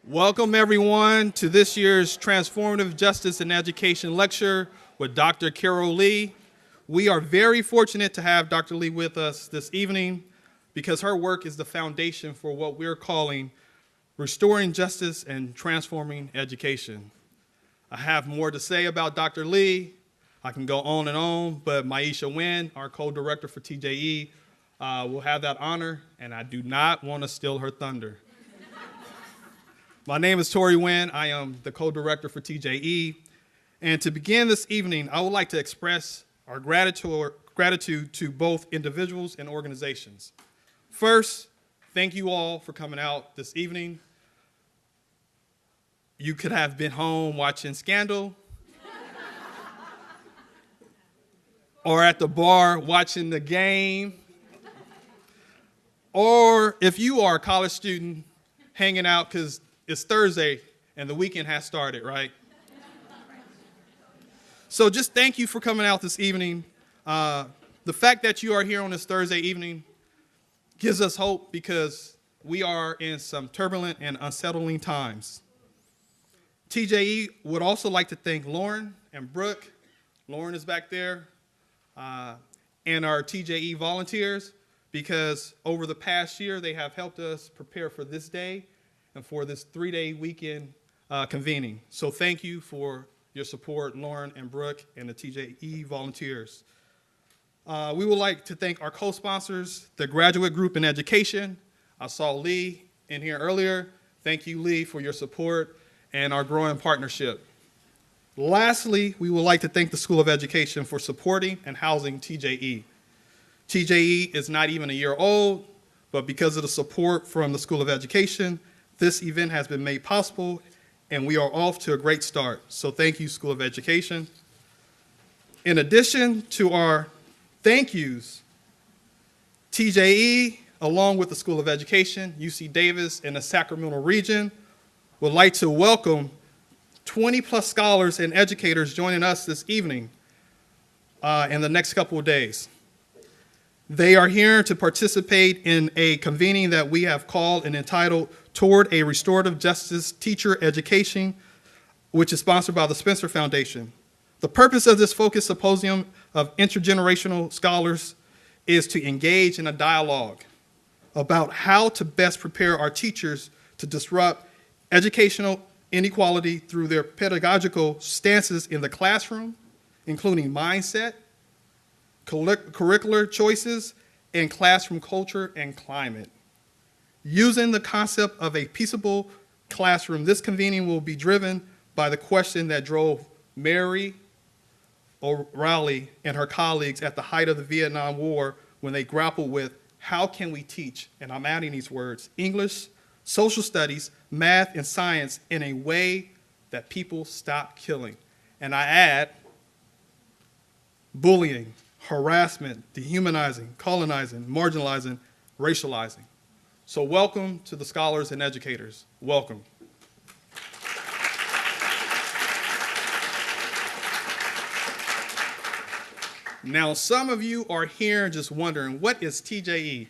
Welcome, everyone, to this year's Transformative Justice in Education lecture with Dr. Carol Lee. We are very fortunate to have Dr. Lee with us this evening because her work is the foundation for what we're calling Restoring Justice and Transforming Education. I have more to say about Dr. Lee. I can go on and on, but Maisha Wynn, our co-director for TJE, will have that honor, and I do not want to steal her thunder. My name is Torie Wynn. I am the co-director for TJE. And to begin this evening, I would like to express our gratitude to both individuals and organizations. First, thank you all for coming out this evening. You could have been home watching Scandal or at the bar watching the game, or if you are a college student hanging out because it's Thursday and the weekend has started, right? So just thank you for coming out this evening. The fact that you are here on this Thursday evening gives us hope because we are in some turbulent and unsettling times. TJE would also like to thank Lauren and Brooke. Lauren is back there, and our TJE volunteers, because over the past year, they have helped us prepare for this day and for this 3-day weekend convening. So thank you for your support, Lauren and Brooke and the TJE volunteers. We would like to thank our co-sponsors, the Graduate Group in Education. I saw Lee in here earlier. Thank you, Lee, for your support and our growing partnership. Lastly, we would like to thank the School of Education for supporting and housing TJE. TJE is not even a year old, but because of the support from the School of Education, this event has been made possible, and we are off to a great start. So thank you, School of Education. In addition to our thank yous, TJE, along with the School of Education, UC Davis, and the Sacramento region, would like to welcome 20+ scholars and educators joining us this evening in the next couple of days. They are here to participate in a convening that we have called and entitled Toward a Restorative Justice Teacher Education, which is sponsored by the Spencer Foundation. The purpose of this focused symposium of intergenerational scholars is to engage in a dialogue about how to best prepare our teachers to disrupt educational inequality through their pedagogical stances in the classroom, including mindset, curricular choices, and classroom culture and climate. Using the concept of a peaceable classroom, this convening will be driven by the question that drove Mary O'Reilly and her colleagues at the height of the Vietnam War when they grappled with how can we teach, and I'm adding these words, English, social studies, math, and science in a way that people stop killing. And I add bullying, harassment, dehumanizing, colonizing, marginalizing, racializing. So welcome to the scholars and educators. Welcome. Now, some of you are here just wondering, what is TJE?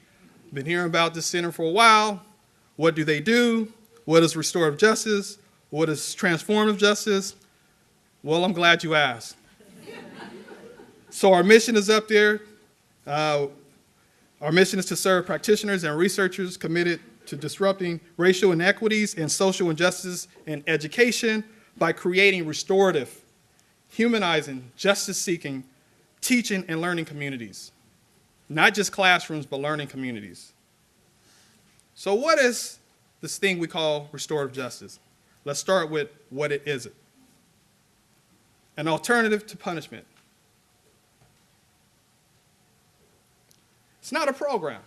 Been hearing about this center for a while. What do they do? What is restorative justice? What is transformative justice? Well, I'm glad you asked. So our mission is up there. Our mission is to serve practitioners and researchers committed to disrupting racial inequities and social injustice in education by creating restorative, humanizing, justice-seeking, teaching and learning communities. Not just classrooms, but learning communities. So what is this thing we call restorative justice? Let's start with what it is. An alternative to punishment. It's not a program.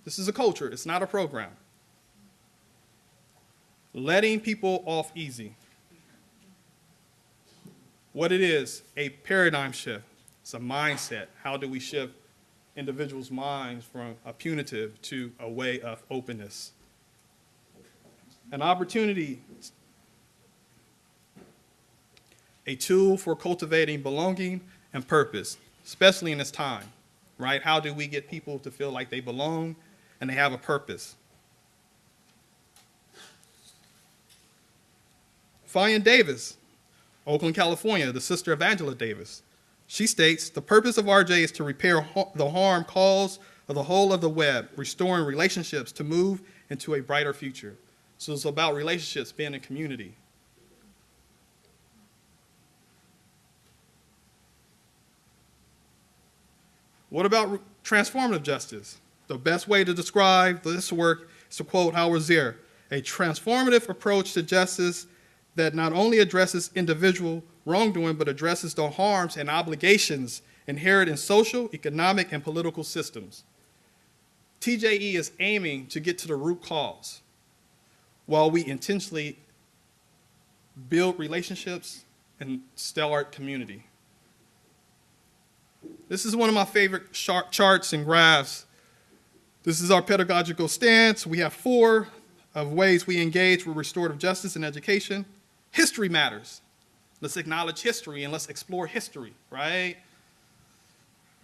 This is a culture. It's not a program. Letting people off easy. What it is, a paradigm shift. It's a mindset. How do we shift individuals' minds from a punitive to a way of openness? An opportunity, a tool for cultivating belonging and purpose, especially in this time. Right? How do we get people to feel like they belong and they have a purpose? Raffian Davis, Oakland, California, the sister of Angela Davis. She states, the purpose of RJ is to repair the harm caused of the whole of the web, restoring relationships to move into a brighter future. So it's about relationships, being in community. What about transformative justice? The best way to describe this work is to quote Howard Zinn, a transformative approach to justice that not only addresses individual wrongdoing, but addresses the harms and obligations inherent in social, economic, and political systems. TJE is aiming to get to the root cause while we intentionally build relationships and start community. This is one of my favorite charts and graphs. This is our pedagogical stance. We have 4 of ways we engage with restorative justice in education. History matters. Let's acknowledge history and let's explore history, right?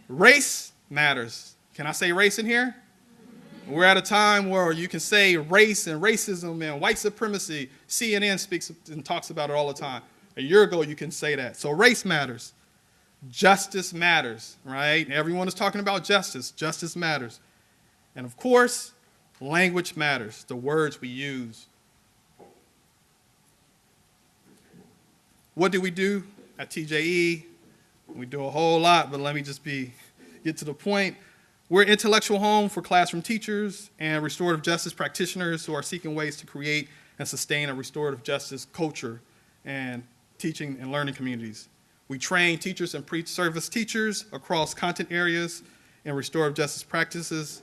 Race matters. Can I say race in here? We're at a time where you can say race and racism and white supremacy. CNN speaks and talks about it all the time. A year ago, you can say that. So race matters. Justice matters, right? Everyone is talking about justice. Justice matters. And of course, language matters, the words we use. What do we do at TJE? We do a whole lot, but let me just get to the point. We're an intellectual home for classroom teachers and restorative justice practitioners who are seeking ways to create and sustain a restorative justice culture and teaching and learning communities. We train teachers and pre-service teachers across content areas and restorative justice practices.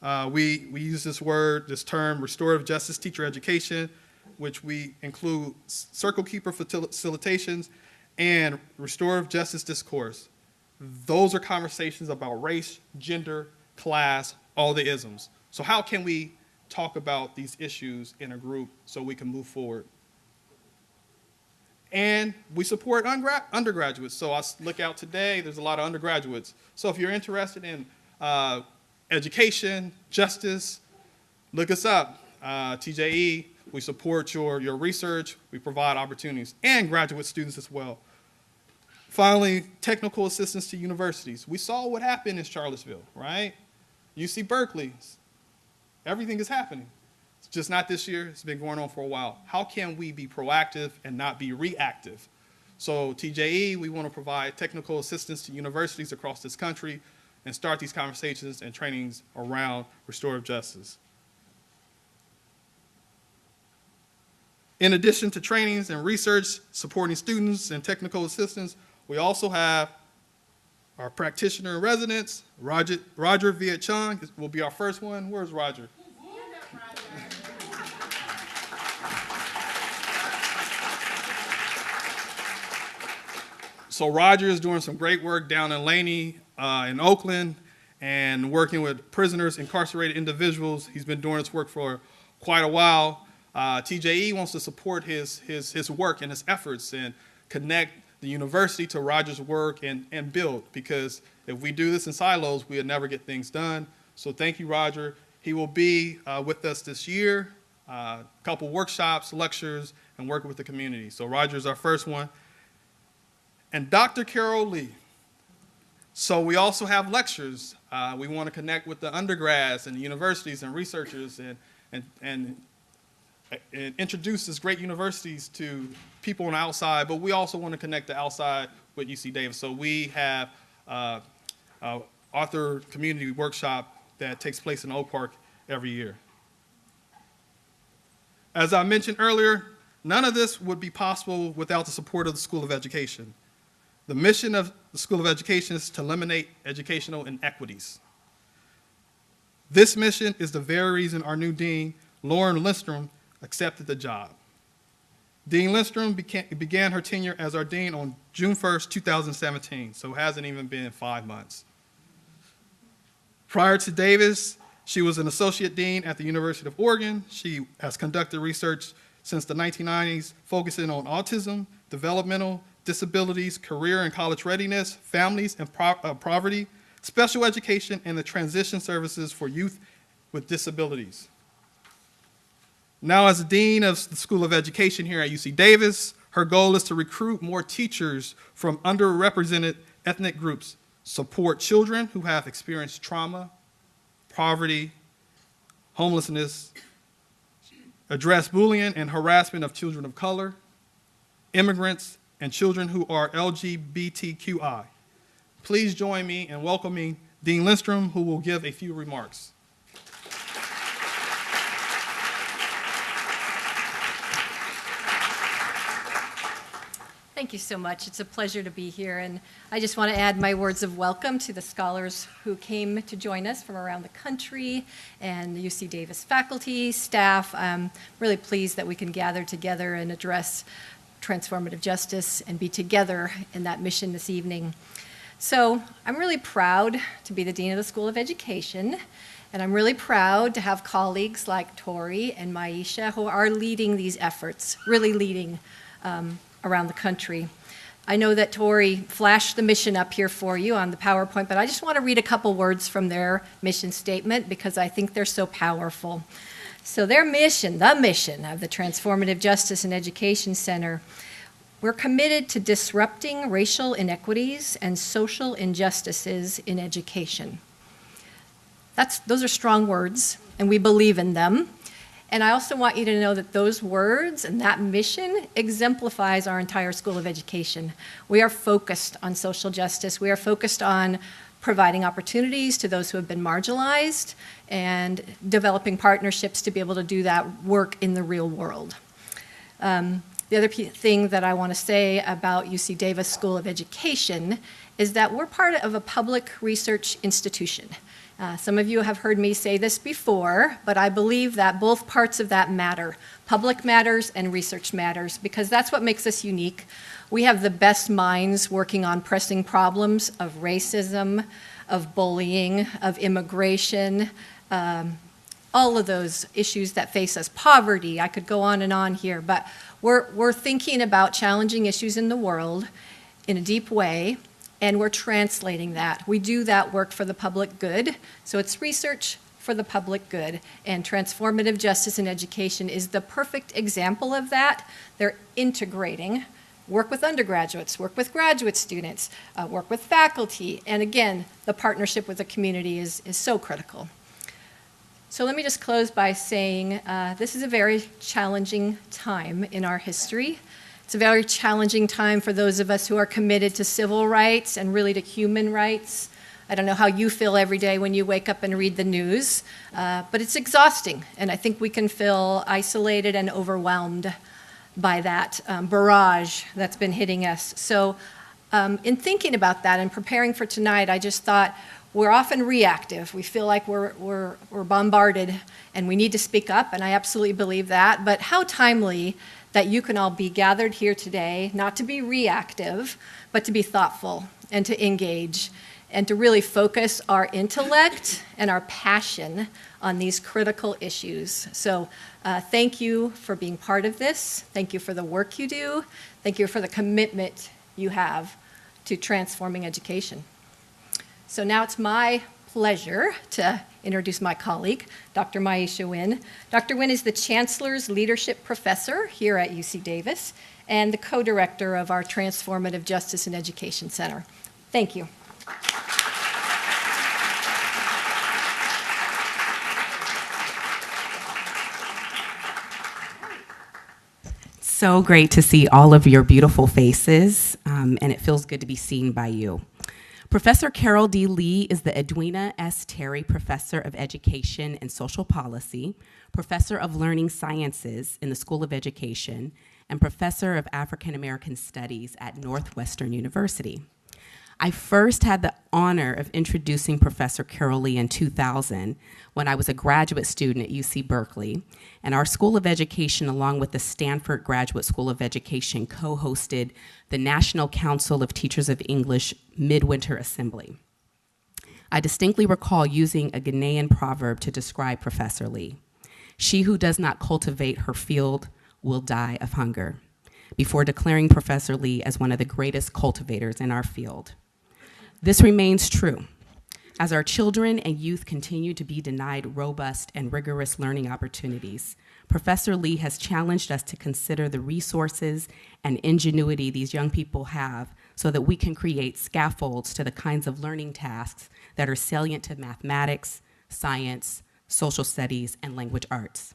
We use this term, restorative justice teacher education, which we include circle keeper facilitations and restorative justice discourse. Those are conversations about race, gender, class, all the isms. So how can we talk about these issues in a group so we can move forward? And we support undergraduates. So I look out today, there's a lot of undergraduates. So if you're interested in education, justice, look us up. TJE, we support your research, we provide opportunities, and graduate students as well. Finally, technical assistance to universities. We saw what happened in Charlottesville, right? UC Berkeley, everything is happening. It's just not this year, it's been going on for a while. How can we be proactive and not be reactive? So TJE, we want to provide technical assistance to universities across this country and start these conversations and trainings around restorative justice. In addition to trainings and research supporting students and technical assistance, we also have our practitioner in residence, Roger Viet Chung will be our first one. Where's Roger? So Roger is doing some great work down in Laney, in Oakland, and working with prisoners, incarcerated individuals. He's been doing this work for quite a while. TJE wants to support his work and his efforts and connect the university to Roger's work and build, because if we do this in silos, we'll never get things done. So thank you, Roger. He will be with us this year, a couple workshops, lectures, and working with the community. So Roger's our first one. And Dr. Carol Lee. So we also have lectures. We want to connect with the undergrads and the universities and researchers and introduce these great universities to people on the outside, but we also want to connect the outside with UC Davis. So we have author community workshop that takes place in Oak Park every year. As I mentioned earlier, none of this would be possible without the support of the School of Education. The mission of the School of Education is to eliminate educational inequities. This mission is the very reason our new dean, Lauren Lustrum, accepted the job. Dean Lustrum began her tenure as our dean on June 1st, 2017, so it hasn't even been 5 months. Prior to Davis, she was an associate dean at the University of Oregon. She has conducted research since the 1990s, focusing on autism, developmental disabilities, career and college readiness, families and poverty, special education, and the transition services for youth with disabilities. Now, as the Dean of the School of Education here at UC Davis, her goal is to recruit more teachers from underrepresented ethnic groups, support children who have experienced trauma, poverty, homelessness, address bullying and harassment of children of color, immigrants, and children who are LGBTQI. Please join me in welcoming Dean Lustrum, who will give a few remarks. Thank you so much. It's a pleasure to be here, and I just want to add my words of welcome to the scholars who came to join us from around the country and the UC Davis faculty, staff. I'm really pleased that we can gather together and address transformative justice and be together in that mission this evening. So I'm really proud to be the Dean of the School of Education, and I'm really proud to have colleagues like Torie and Maisha who are leading these efforts, really leading around the country. I know that Torie flashed the mission up here for you on the PowerPoint, but I just want to read a couple words from their mission statement because I think they're so powerful. So their mission, the mission of the Transformative Justice and Education Center, we're committed to disrupting racial inequities and social injustices in education. Those are strong words, and we believe in them. And I also want you to know that those words and that mission exemplifies our entire School of Education. We are focused on social justice. We are focused on providing opportunities to those who have been marginalized and developing partnerships to be able to do that work in the real world. The other thing that I want to say about UC Davis School of Education is that we're part of a public research institution. Some of you have heard me say this before, but I believe that both parts of that matter. Public matters and research matters, because that's what makes us unique. We have the best minds working on pressing problems of racism, of bullying, of immigration, all of those issues that face us, poverty. I could go on here, but we're thinking about challenging issues in the world in a deep way, and we're translating that. We do that work for the public good, so it's research for the public good, and transformative justice in education is the perfect example of that. They're integrating work with undergraduates, work with graduate students, work with faculty, and again, the partnership with the community is so critical. So let me just close by saying this is a very challenging time in our history. It's a very challenging time for those of us who are committed to civil rights and really to human rights. I don't know how you feel every day when you wake up and read the news, but it's exhausting, and I think we can feel isolated and overwhelmed by that barrage that's been hitting us. So in thinking about that and preparing for tonight, I just thought we're often reactive. We feel like we're bombarded and we need to speak up, and I absolutely believe that, but how timely that you can all be gathered here today, not to be reactive, but to be thoughtful and to engage and to really focus our intellect and our passion on these critical issues. So thank you for being part of this. Thank you for the work you do. Thank you for the commitment you have to transforming education. So now it's my pleasure to introduce my colleague, Dr. Maisha Wynn. Dr. Wynn is the Chancellor's Leadership Professor here at UC Davis and the co-director of our Transformative Justice and Education Center. Thank you. So great to see all of your beautiful faces, and it feels good to be seen by you. Professor Carol D. Lee is the Edwina S. Terry Professor of Education and Social Policy, Professor of Learning Sciences in the School of Education, and Professor of African American Studies at Northwestern University. I first had the honor of introducing Professor Carol Lee in 2000 when I was a graduate student at UC Berkeley, and our School of Education, along with the Stanford Graduate School of Education, co-hosted the National Council of Teachers of English Midwinter Assembly. I distinctly recall using a Ghanaian proverb to describe Professor Lee. "She who does not cultivate her field will die of hunger," before declaring Professor Lee as one of the greatest cultivators in our field. This remains true. As our children and youth continue to be denied robust and rigorous learning opportunities, Professor Lee has challenged us to consider the resources and ingenuity these young people have so that we can create scaffolds to the kinds of learning tasks that are salient to mathematics, science, social studies, and language arts.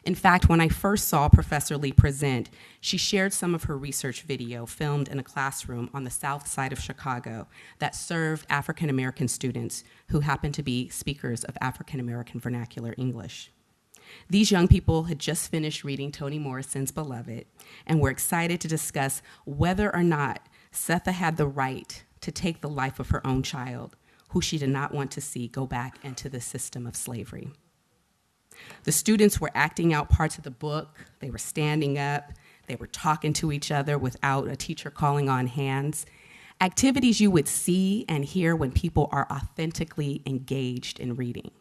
In fact, when I first saw Professor Lee present, she shared some of her research video filmed in a classroom on the south side of Chicago that served African American students who happened to be speakers of African American vernacular English. These young people had just finished reading Toni Morrison's Beloved and were excited to discuss whether or not Setha had the right to take the life of her own child, who she did not want to see go back into the system of slavery. The students were acting out parts of the book. They were standing up. They were talking to each other without a teacher calling on hands. Activities you would see and hear when people are authentically engaged in reading.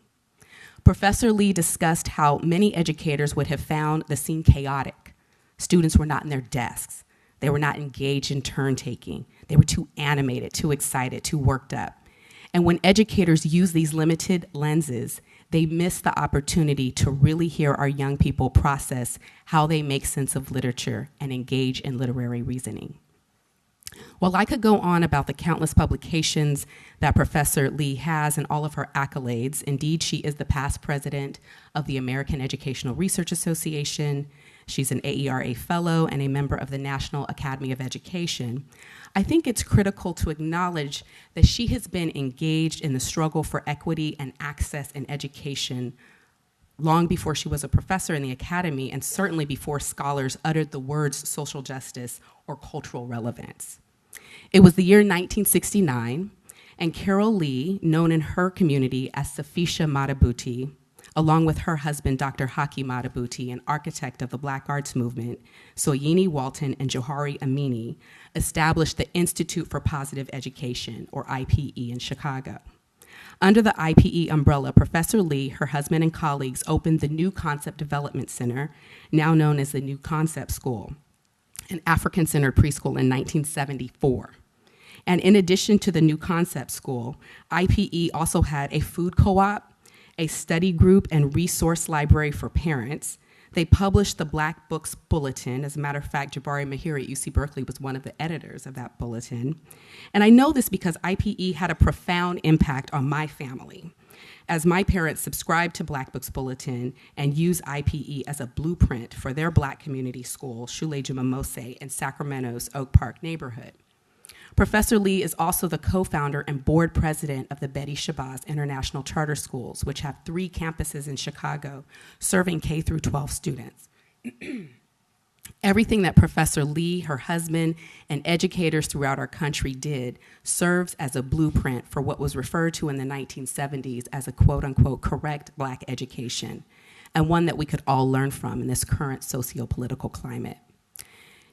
Professor Lee discussed how many educators would have found the scene chaotic. Students were not in their desks. They were not engaged in turn-taking. They were too animated, too excited, too worked up. And when educators use these limited lenses, they miss the opportunity to really hear our young people process how they make sense of literature and engage in literary reasoning. While I could go on about the countless publications that Professor Lee has and all of her accolades, indeed she is the past president of the American Educational Research Association, she's an AERA fellow and a member of the National Academy of Education, I think it's critical to acknowledge that she has been engaged in the struggle for equity and access in education long before she was a professor in the academy, and certainly before scholars uttered the words social justice or cultural relevance. It was the year 1969, and Carol Lee, known in her community as Safisha Matabuti, along with her husband, Dr. Haki Matabuti, an architect of the Black Arts Movement, Soyini Walton and Johari Amini, established the Institute for Positive Education, or IPE, in Chicago. Under the IPE umbrella, Professor Lee, her husband, and colleagues opened the New Concept Development Center, now known as the New Concept School, an African-centered preschool in 1974. And in addition to the New Concept School, IPE also had a food co-op, a study group and resource library for parents. They published the Black Books Bulletin. As a matter of fact, Jabari Mahiri at UC Berkeley was one of the editors of that bulletin. And I know this because IPE had a profound impact on my family, as my parents subscribed to Black Books Bulletin and used IPE as a blueprint for their Black community school, Shule Jumamose, in Sacramento's Oak Park neighborhood. Professor Lee is also the co-founder and board president of the Betty Shabazz International Charter Schools, which have 3 campuses in Chicago, serving K through 12 students. Everything that Professor Lee, her husband, and educators throughout our country did serves as a blueprint for what was referred to in the 1970s as a quote-unquote correct Black education, and one that we could all learn from in this current socio-political climate.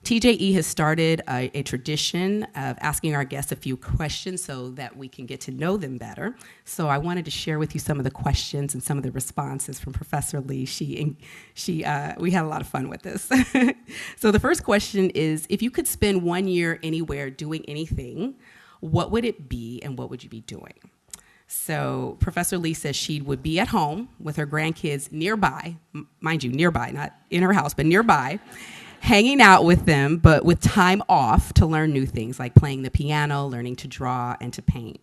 TJE has started a tradition of asking our guests a few questions so that we can get to know them better. So I wanted to share with you some of the questions and some of the responses from Professor Lee. We had a lot of fun with this. So the first question is, if you could spend 1 year anywhere doing anything, what would it be and what would you be doing? So Professor Lee says she would be at home with her grandkids nearby, mind you, nearby, not in her house, but nearby, hanging out with them, but with time off to learn new things like playing the piano, learning to draw, and to paint.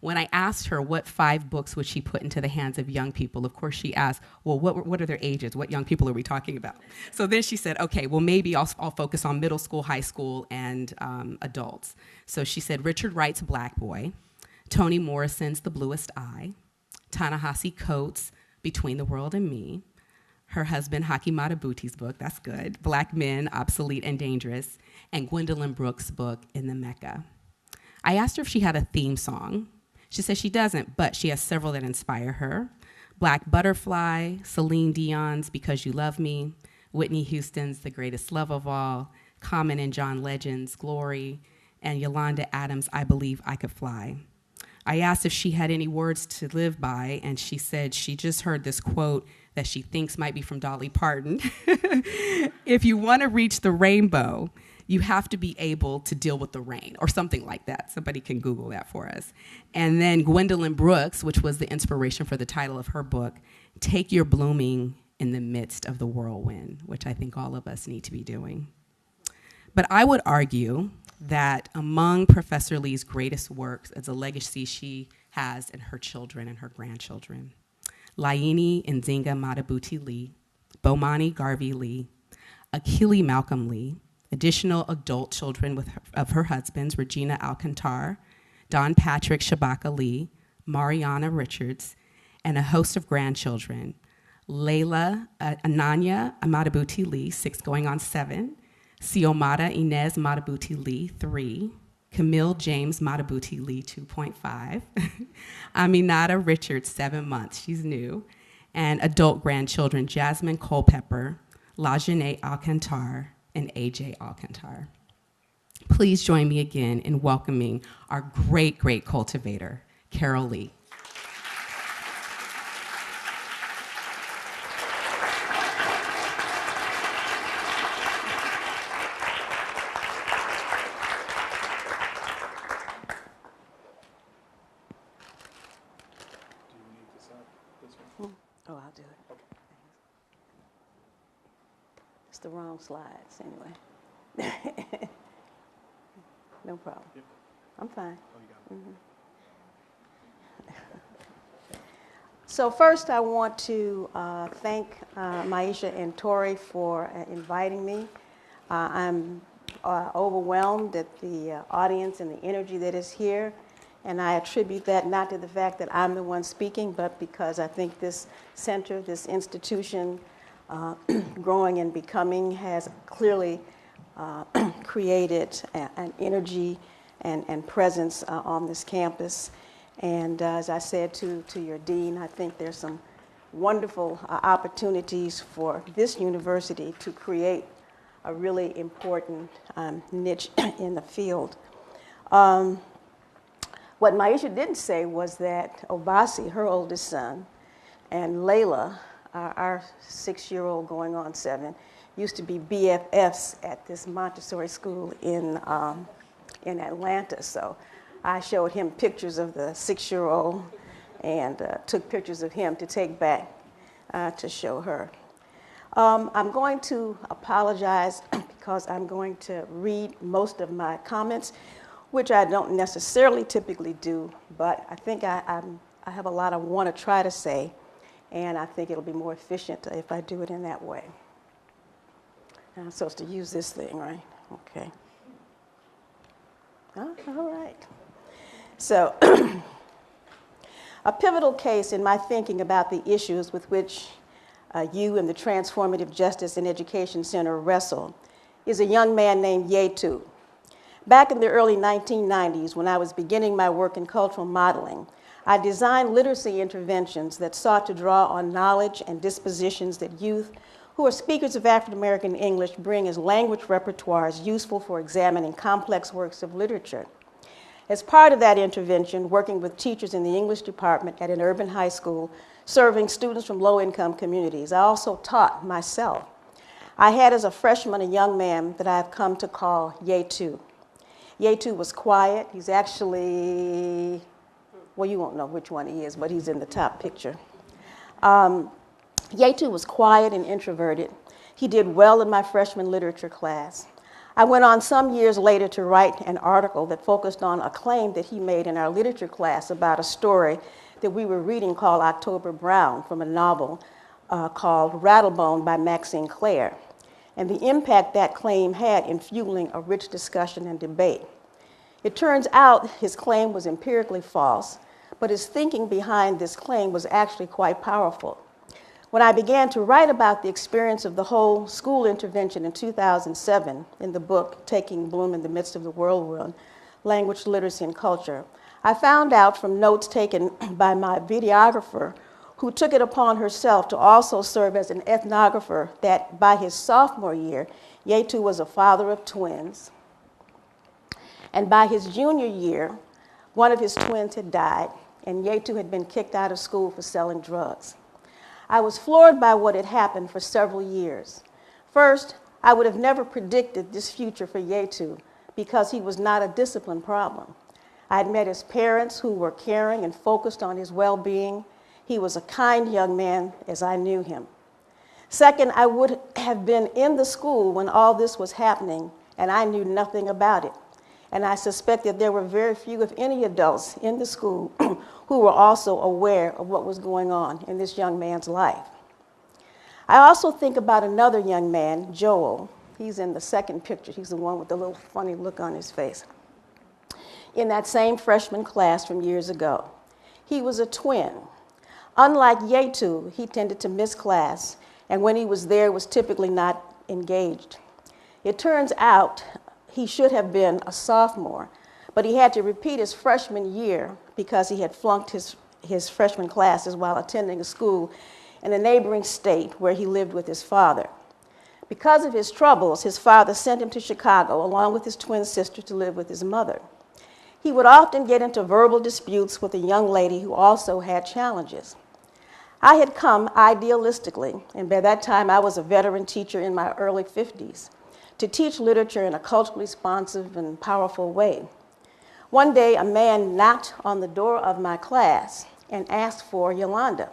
When I asked her what 5 books would she put into the hands of young people, of course she asked, well, what are their ages? What young people are we talking about? So then she said, okay, well, maybe I'll focus on middle school, high school, and adults. So she said Richard Wright's Black Boy, Toni Morrison's The Bluest Eye, Ta-Nehisi Coates' Between the World and Me, her husband Haki Matabuti's book, that's good, Black Men, Obsolete and Dangerous, and Gwendolyn Brooks' book, In the Mecca. I asked her if she had a theme song. She said she doesn't, but she has several that inspire her. Black Butterfly, Celine Dion's Because You Love Me, Whitney Houston's The Greatest Love of All, Common and John Legend's Glory, and Yolanda Adams' I Believe I Could Fly. I asked if she had any words to live by, and she said she just heard this quote that she thinks might be from Dolly Parton. If you want to reach the rainbow, you have to be able to deal with the rain, or something like that. Somebody can Google that for us. And then Gwendolyn Brooks, which was the inspiration for the title of her book, Take Your Blooming in the Midst of the Whirlwind, which I think all of us need to be doing. But I would argue that among Professor Lee's greatest works is a legacy she has in her children and her grandchildren. Laini Nzinga Madabuti Lee, Bomani Garvey Lee, Akili Malcolm Lee, additional adult children of her husbands, Regina Alcantar, Don Patrick Shabaka Lee, Mariana Richards, and a host of grandchildren, Layla Ananya Madabuti Lee, 6 going on 7, Siomada Inez Madabuti Lee, 3, Camille James Madabuti Lee, 2.5, Aminata Richards, 7 months, she's new, and adult grandchildren, Jasmine Culpepper, Lajane Alcantar, and AJ Alcantar. Please join me again in welcoming our great, great cultivator, Carol Lee. Oh, I'll do it. Okay. It's the wrong slides, anyway. No problem. Yep. I'm fine. Oh, you got it. So first, I want to thank Maisha and Torie for inviting me. I'm overwhelmed at the audience and the energy that is here. And I attribute that not to the fact that I'm the one speaking, but because I think this center, this institution, growing and becoming, has clearly created an energy and presence on this campus. And as I said to your dean, I think there's some wonderful opportunities for this university to create a really important niche in the field. What Maisha didn't say was that Obasi, her oldest son, and Layla, our 6-year-old going on 7, used to be BFFs at this Montessori school in Atlanta. So I showed him pictures of the 6-year-old and took pictures of him to take back to show her. I'm going to apologize because I'm going to read most of my comments, which I don't necessarily typically do, but I think I have a lot I want to try to say, and I think it'll be more efficient if I do it in that way. And I'm supposed to use this thing, right? Okay. All right. So, a pivotal case in my thinking about the issues with which you and the Transformative Justice and Education Center wrestle is a young man named Yetu. Back in the early 1990s, when I was beginning my work in cultural modeling, I designed literacy interventions that sought to draw on knowledge and dispositions that youth who are speakers of African American English bring as language repertoires useful for examining complex works of literature. As part of that intervention, working with teachers in the English department at an urban high school, serving students from low-income communities, I also taught myself. I had as a freshman a young man that I've come to call Yetu. Yetu was quiet. He's actually, well, you won't know which one he is, but he's in the top picture. Yetu was quiet and introverted. He did well in my freshman literature class. I went on some years later to write an article that focused on a claim that he made in our literature class about a story that we were reading called October Brown from a novel called Rattlebone by Maxine Clare, and the impact that claim had in fueling a rich discussion and debate. It turns out his claim was empirically false, but his thinking behind this claim was actually quite powerful. When I began to write about the experience of the whole school intervention in 2007 in the book Taking Bloom in the Midst of the Whirlwind, Language, Literacy, and Culture, I found out from notes taken by my videographer, who took it upon herself to also serve as an ethnographer, that by his sophomore year, Yetu was a father of twins. And by his junior year, one of his twins had died, and Yetu had been kicked out of school for selling drugs. I was floored by what had happened for several years. First, I would have never predicted this future for Yetu because he was not a discipline problem. I had met his parents who were caring and focused on his well-being. He was a kind young man as I knew him. Second, I would have been in the school when all this was happening, and I knew nothing about it. And I suspect that there were very few, if any, adults in the school who were also aware of what was going on in this young man's life. I also think about another young man, Joel. He's in the second picture. He's the one with the little funny look on his face. In that same freshman class from years ago. He was a twin. Unlike Yetu, he tended to miss class, and when he was there, was typically not engaged. It turns out he should have been a sophomore, but he had to repeat his freshman year because he had flunked his freshman classes while attending a school in a neighboring state where he lived with his father. Because of his troubles, his father sent him to Chicago along with his twin sister to live with his mother. He would often get into verbal disputes with a young lady who also had challenges. I had come idealistically, and by that time I was a veteran teacher in my early 50s, to teach literature in a culturally responsive and powerful way. One day, a man knocked on the door of my class and asked for Yolanda.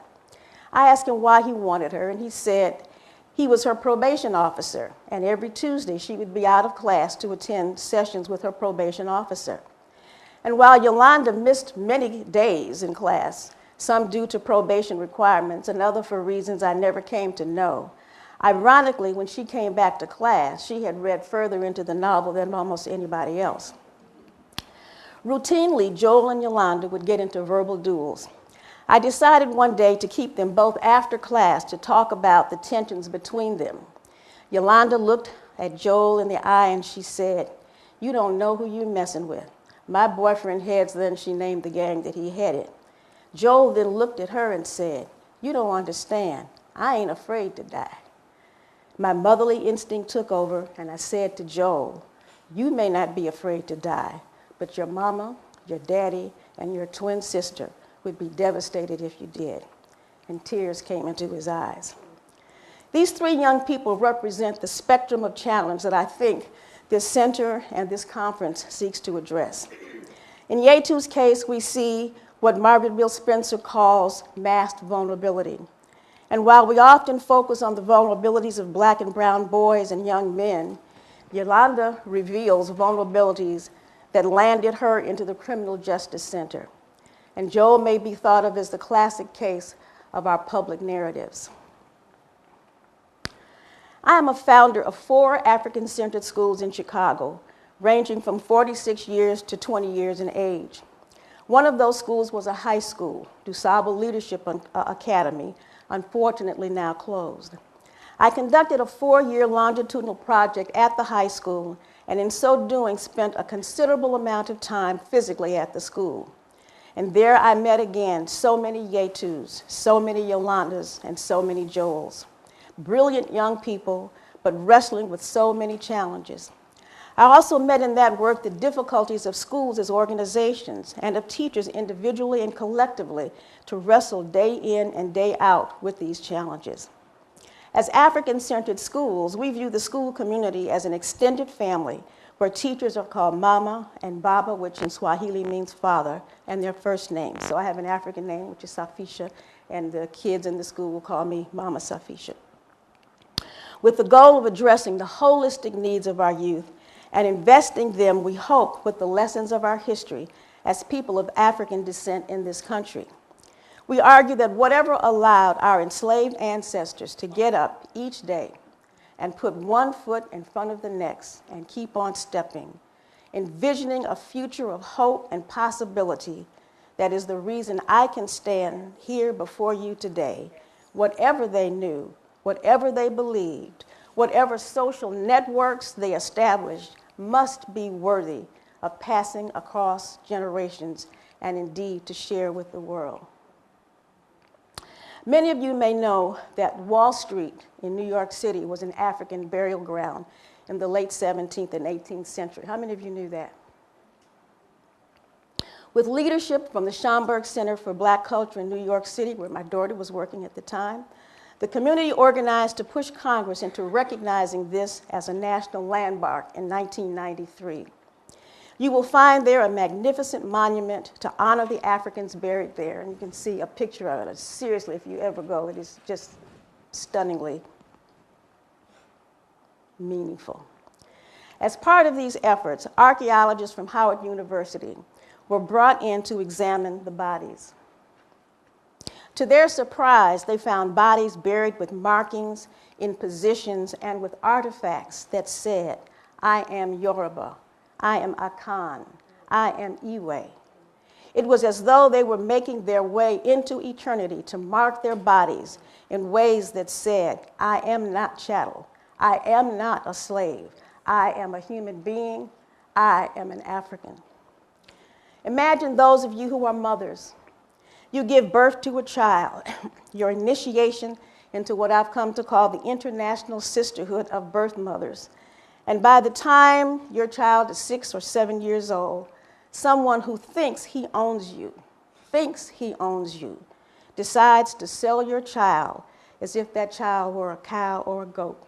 I asked him why he wanted her, and he said he was her probation officer, and every Tuesday she would be out of class to attend sessions with her probation officer. And while Yolanda missed many days in class, some due to probation requirements and other for reasons I never came to know, ironically, when she came back to class, she had read further into the novel than almost anybody else. Routinely, Joel and Yolanda would get into verbal duels. I decided one day to keep them both after class to talk about the tensions between them. Yolanda looked at Joel in the eye and she said, "You don't know who you're messing with. My boyfriend heads," then she named the gang that he headed. Joel then looked at her and said, "You don't understand. I ain't afraid to die." My motherly instinct took over, and I said to Joel, "You may not be afraid to die, but your mama, your daddy, and your twin sister would be devastated if you did." And tears came into his eyes. These three young people represent the spectrum of challenge that I think this center and this conference seeks to address. In Yetu's case, we see what Margaret Bill Spencer calls masked vulnerability. And while we often focus on the vulnerabilities of Black and brown boys and young men, Yolanda reveals vulnerabilities that landed her into the criminal justice center. And Joel may be thought of as the classic case of our public narratives. I am a founder of 4 African-centered schools in Chicago, ranging from 46 years to 20 years in age. One of those schools was a high school, DuSable Leadership Academy, unfortunately now closed. I conducted a 4-year longitudinal project at the high school, and in so doing spent a considerable amount of time physically at the school. And there I met again so many Yetus, so many Yolandas, and so many Joels. Brilliant young people, but wrestling with so many challenges. I also met in that work the difficulties of schools as organizations and of teachers individually and collectively to wrestle day in and day out with these challenges. As African-centered schools, we view the school community as an extended family where teachers are called Mama and Baba, which in Swahili means father, and their first names. So I have an African name, which is Safisha, and the kids in the school will call me Mama Safisha. With the goal of addressing the holistic needs of our youth and investing them, we hope, with the lessons of our history as people of African descent in this country. We argue that whatever allowed our enslaved ancestors to get up each day and put one foot in front of the next and keep on stepping, envisioning a future of hope and possibility, that is the reason I can stand here before you today. Whatever they knew, whatever they believed, whatever social networks they established must be worthy of passing across generations and indeed to share with the world. Many of you may know that Wall Street in New York City was an African burial ground in the late 17th and 18th century. How many of you knew that? With leadership from the Schomburg Center for Black Culture in New York City, where my daughter was working at the time, The community organized to push Congress into recognizing this as a national landmark in 1993. You will find there a magnificent monument to honor the Africans buried there, and you can see a picture of it. Seriously, if you ever go, it is just stunningly meaningful. As part of these efforts, archaeologists from Howard University were brought in to examine the bodies. To their surprise, they found bodies buried with markings in positions and with artifacts that said, "I am Yoruba, I am Akan, I am Iwe." It was as though they were making their way into eternity to mark their bodies in ways that said, "I am not chattel, I am not a slave, I am a human being, I am an African." Imagine those of you who are mothers. You give birth to a child, your initiation into what I've come to call the International Sisterhood of Birth Mothers. And by the time your child is 6 or 7 years old, someone who thinks he owns you, decides to sell your child as if that child were a cow or a goat.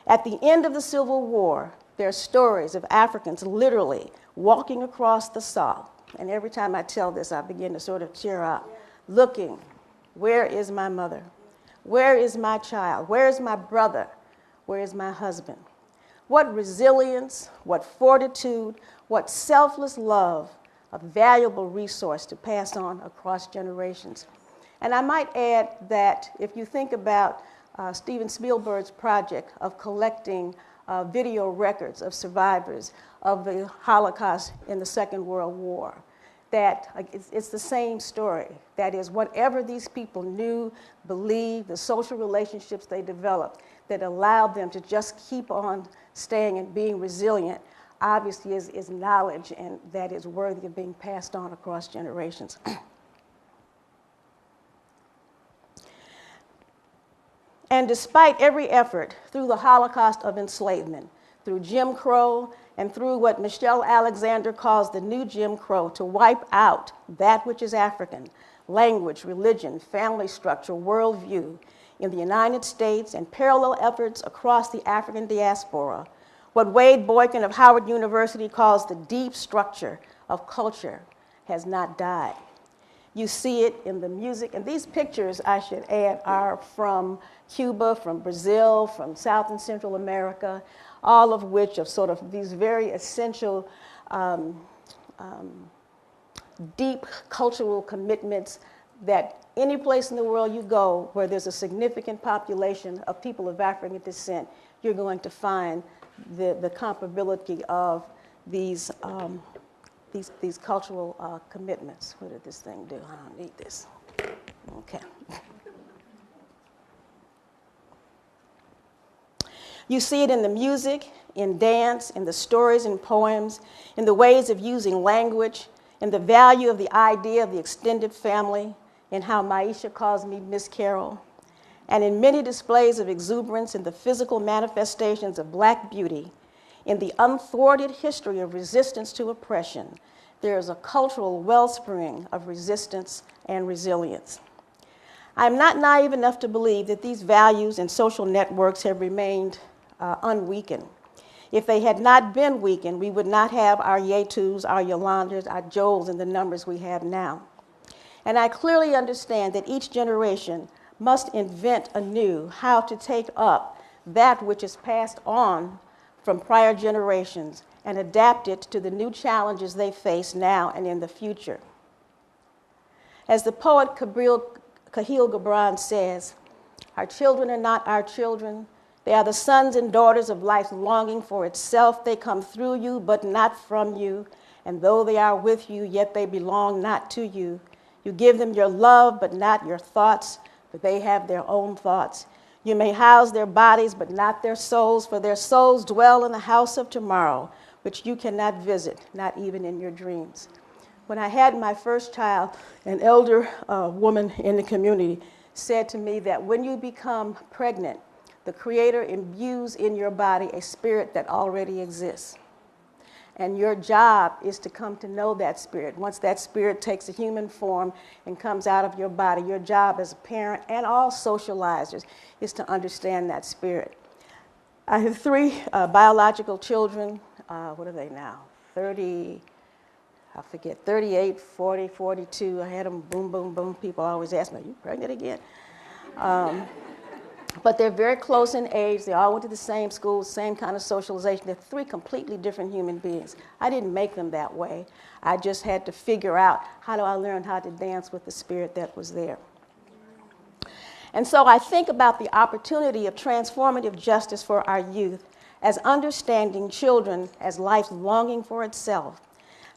At the end of the Civil War, there are stories of Africans literally walking across the South. And every time I tell this, I begin to sort of tear up, looking, where is my mother? Where is my child? Where is my brother? Where is my husband? What resilience, what fortitude, what selfless love, a valuable resource to pass on across generations. And I might add that if you think about Steven Spielberg's project of collecting video records of survivors of the Holocaust in the Second World War, that it's the same story. That is, whatever these people knew, believed, the social relationships they developed that allowed them to just keep on staying and being resilient, obviously is knowledge, and that is worthy of being passed on across generations. And despite every effort through the Holocaust of enslavement, through Jim Crow, and through what Michelle Alexander calls the new Jim Crow, to wipe out that which is African, language, religion, family structure, worldview, in the United States and parallel efforts across the African diaspora, what Wade Boykin of Howard University calls the deep structure of culture has not died. You see it in the music, and these pictures, I should add, are from Cuba, from Brazil, from South and Central America, all of which are sort of these very essential, deep cultural commitments that any place in the world you go where there's a significant population of people of African descent, you're going to find the comparability of these cultural commitments. What did this thing do? I don't need this. Okay. You see it in the music, in dance, in the stories and poems, in the ways of using language, in the value of the idea of the extended family, in how Maisha calls me Miss Carol, and in many displays of exuberance in the physical manifestations of Black beauty, in the unthwarted history of resistance to oppression, there is a cultural wellspring of resistance and resilience. I'm not naive enough to believe that these values and social networks have remained unweakened. If they had not been weakened, we would not have our Yetus, our Yolandas, our Joels in the numbers we have now. And I clearly understand that each generation must invent anew how to take up that which is passed on from prior generations and adapt it to the new challenges they face now and in the future. As the poet Khalil Gibran says, our children are not our children. They are the sons and daughters of life's longing for itself. They come through you, but not from you. And though they are with you, yet they belong not to you. You give them your love, but not your thoughts, for they have their own thoughts. You may house their bodies, but not their souls, for their souls dwell in the house of tomorrow, which you cannot visit, not even in your dreams. When I had my first child, an elder woman in the community said to me that when you become pregnant, the Creator imbues in your body a spirit that already exists. And your job is to come to know that spirit. Once that spirit takes a human form and comes out of your body, your job as a parent and all socializers is to understand that spirit. I have 3 biological children. What are they now? 38, 40, 42. I had them boom, boom, boom. People always ask me, are you pregnant again? But they're very close in age. They all went to the same school, same kind of socialization. They're 3 completely different human beings. I didn't make them that way. I just had to figure out, how do I learn how to dance with the spirit that was there? And so I think about the opportunity of transformative justice for our youth as understanding children as life longing for itself,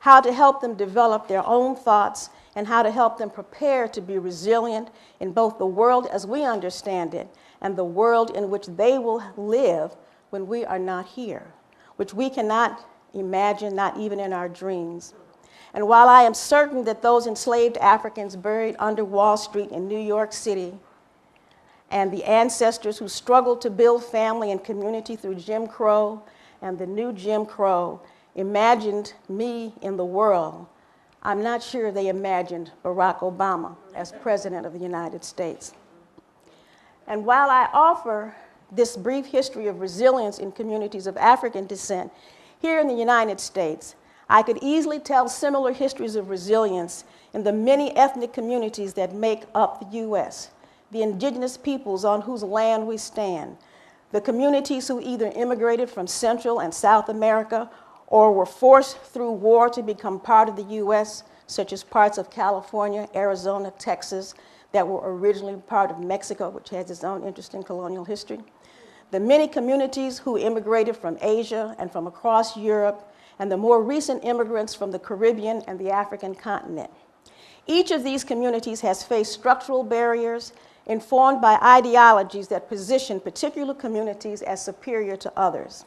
how to help them develop their own thoughts, and how to help them prepare to be resilient in both the world as we understand it and the world in which they will live when we are not here, which we cannot imagine, not even in our dreams. And while I am certain that those enslaved Africans buried under Wall Street in New York City and the ancestors who struggled to build family and community through Jim Crow and the new Jim Crow imagined me in the world, I'm not sure they imagined Barack Obama as President of the United States. And while I offer this brief history of resilience in communities of African descent here in the United States, I could easily tell similar histories of resilience in the many ethnic communities that make up the U.S., the indigenous peoples on whose land we stand, the communities who either immigrated from Central and South America or were forced through war to become part of the U.S., such as parts of California, Arizona, Texas, that were originally part of Mexico, which has its own interesting colonial history. The many communities who immigrated from Asia and from across Europe, and the more recent immigrants from the Caribbean and the African continent. Each of these communities has faced structural barriers informed by ideologies that position particular communities as superior to others.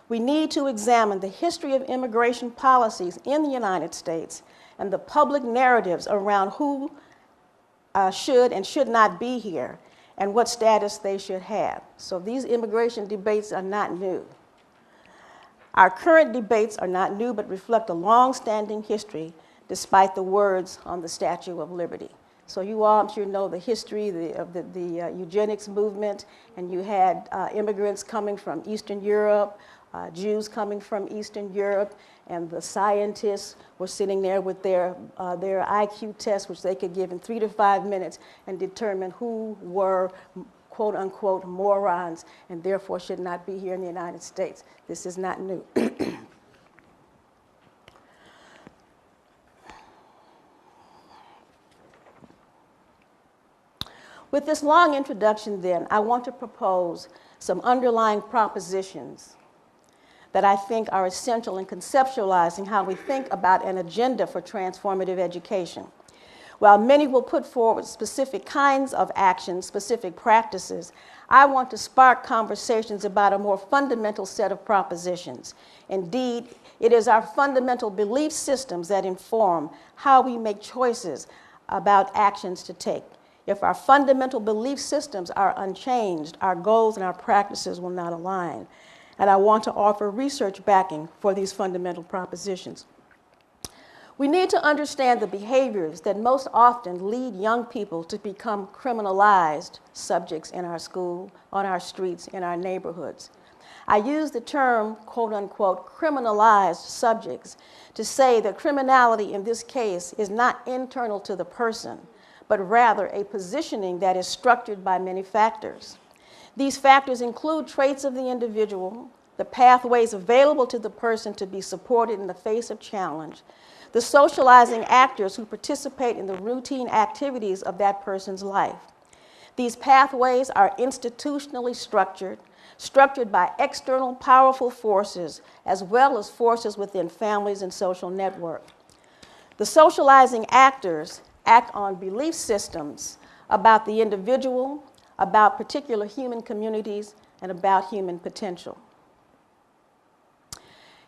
We need to examine the history of immigration policies in the United States and the public narratives around who should and should not be here and what status they should have. So these immigration debates are not new. Our current debates are not new, but reflect a long-standing history despite the words on the Statue of Liberty. So you all, I'm sure, know the history of the eugenics movement, and you had immigrants coming from Eastern Europe, Jews coming from Eastern Europe, and the scientists were sitting there with their IQ test, which they could give in 3 to 5 minutes and determine who were, quote unquote, morons and therefore should not be here in the United States. This is not new. With this long introduction, then, I want to propose some underlying propositions that I think are essential in conceptualizing how we think about an agenda for transformative education. While many will put forward specific kinds of actions, specific practices, I want to spark conversations about a more fundamental set of propositions. Indeed, it is our fundamental belief systems that inform how we make choices about actions to take. If our fundamental belief systems are unchanged, our goals and our practices will not align. And I want to offer research backing for these fundamental propositions. We need to understand the behaviors that most often lead young people to become criminalized subjects in our school, on our streets, in our neighborhoods. I use the term, quote unquote, criminalized subjects to say that criminality in this case is not internal to the person, but rather a positioning that is structured by many factors. These factors include traits of the individual, the pathways available to the person to be supported in the face of challenge, the socializing actors who participate in the routine activities of that person's life. These pathways are institutionally structured by external powerful forces, as well as forces within families and social networks. The socializing actors act on belief systems about the individual, about particular human communities, and about human potential.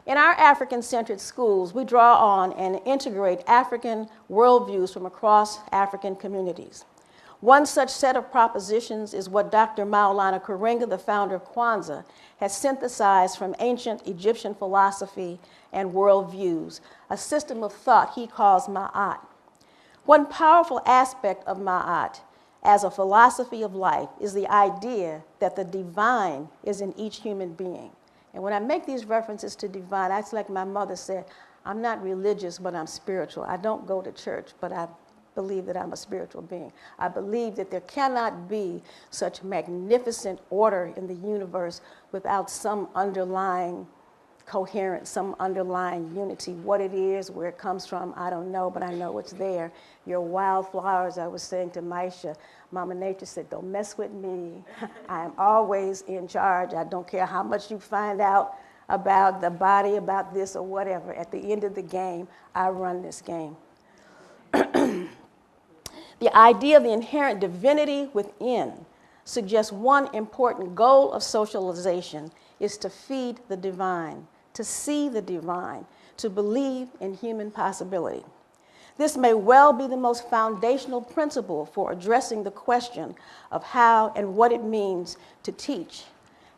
In our African-centered schools, we draw on and integrate African worldviews from across African communities. One such set of propositions is what Dr. Maulana Karenga, the founder of Kwanzaa, has synthesized from ancient Egyptian philosophy and worldviews, a system of thought he calls Ma'at. One powerful aspect of Ma'at as a philosophy of life is the idea that the divine is in each human being. And when I make these references to divine, it's like my mother said, I'm not religious, but I'm spiritual. I don't go to church, but I believe that I'm a spiritual being. I believe that there cannot be such magnificent order in the universe without some underlying coherence, some underlying unity. What it is, where it comes from, I don't know, but I know it's there. Your wildflowers, I was saying to Maisha, Mama Nature said, don't mess with me. I am always in charge. I don't care how much you find out about the body, about this or whatever. At the end of the game, I run this game. The idea of the inherent divinity within suggests one important goal of socialization is to feed the divine, to see the divine, to believe in human possibility. This may well be the most foundational principle for addressing the question of how and what it means to teach,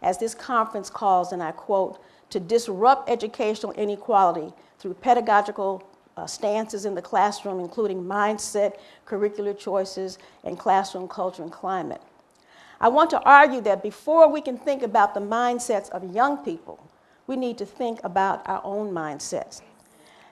as this conference calls, and I quote, to disrupt educational inequality through pedagogical stances in the classroom, including mindset, curricular choices, and classroom culture and climate. I want to argue that before we can think about the mindsets of young people, we need to think about our own mindsets,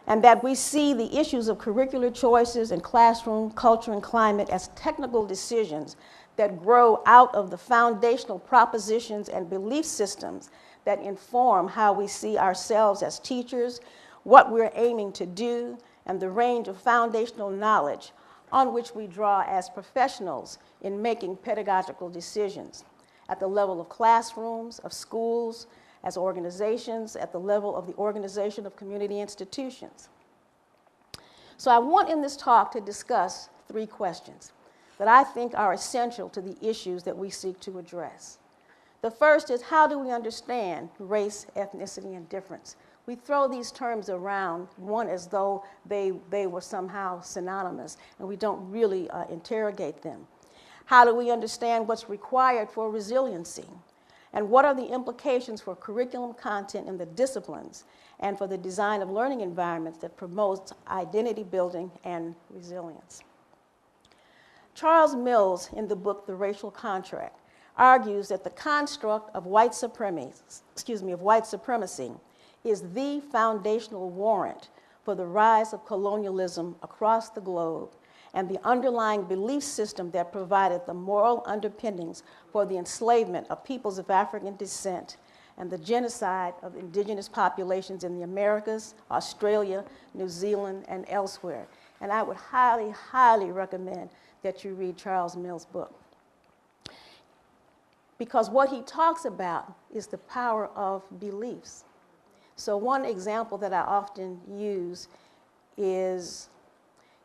and that we see the issues of curricular choices and classroom culture and climate as technical decisions that grow out of the foundational propositions and belief systems that inform how we see ourselves as teachers, what we're aiming to do, and the range of foundational knowledge on which we draw as professionals in making pedagogical decisions at the level of classrooms, of schools, as organizations, at the level of the organization of community institutions. So I want in this talk to discuss 3 questions that I think are essential to the issues that we seek to address. The first is, how do we understand race, ethnicity, and difference? We throw these terms around, one as though they were somehow synonymous, and we don't really interrogate them. How do we understand what's required for resiliency? And what are the implications for curriculum content in the disciplines and for the design of learning environments that promotes identity building and resilience? Charles Mills, in the book The Racial Contract, argues that the construct of white supremacy is the foundational warrant for the rise of colonialism across the globe and the underlying belief system that provided the moral underpinnings for the enslavement of peoples of African descent and the genocide of indigenous populations in the Americas, Australia, New Zealand, and elsewhere. And I would highly, highly recommend that you read Charles Mills' book, because what he talks about is the power of beliefs. So one example that I often use is,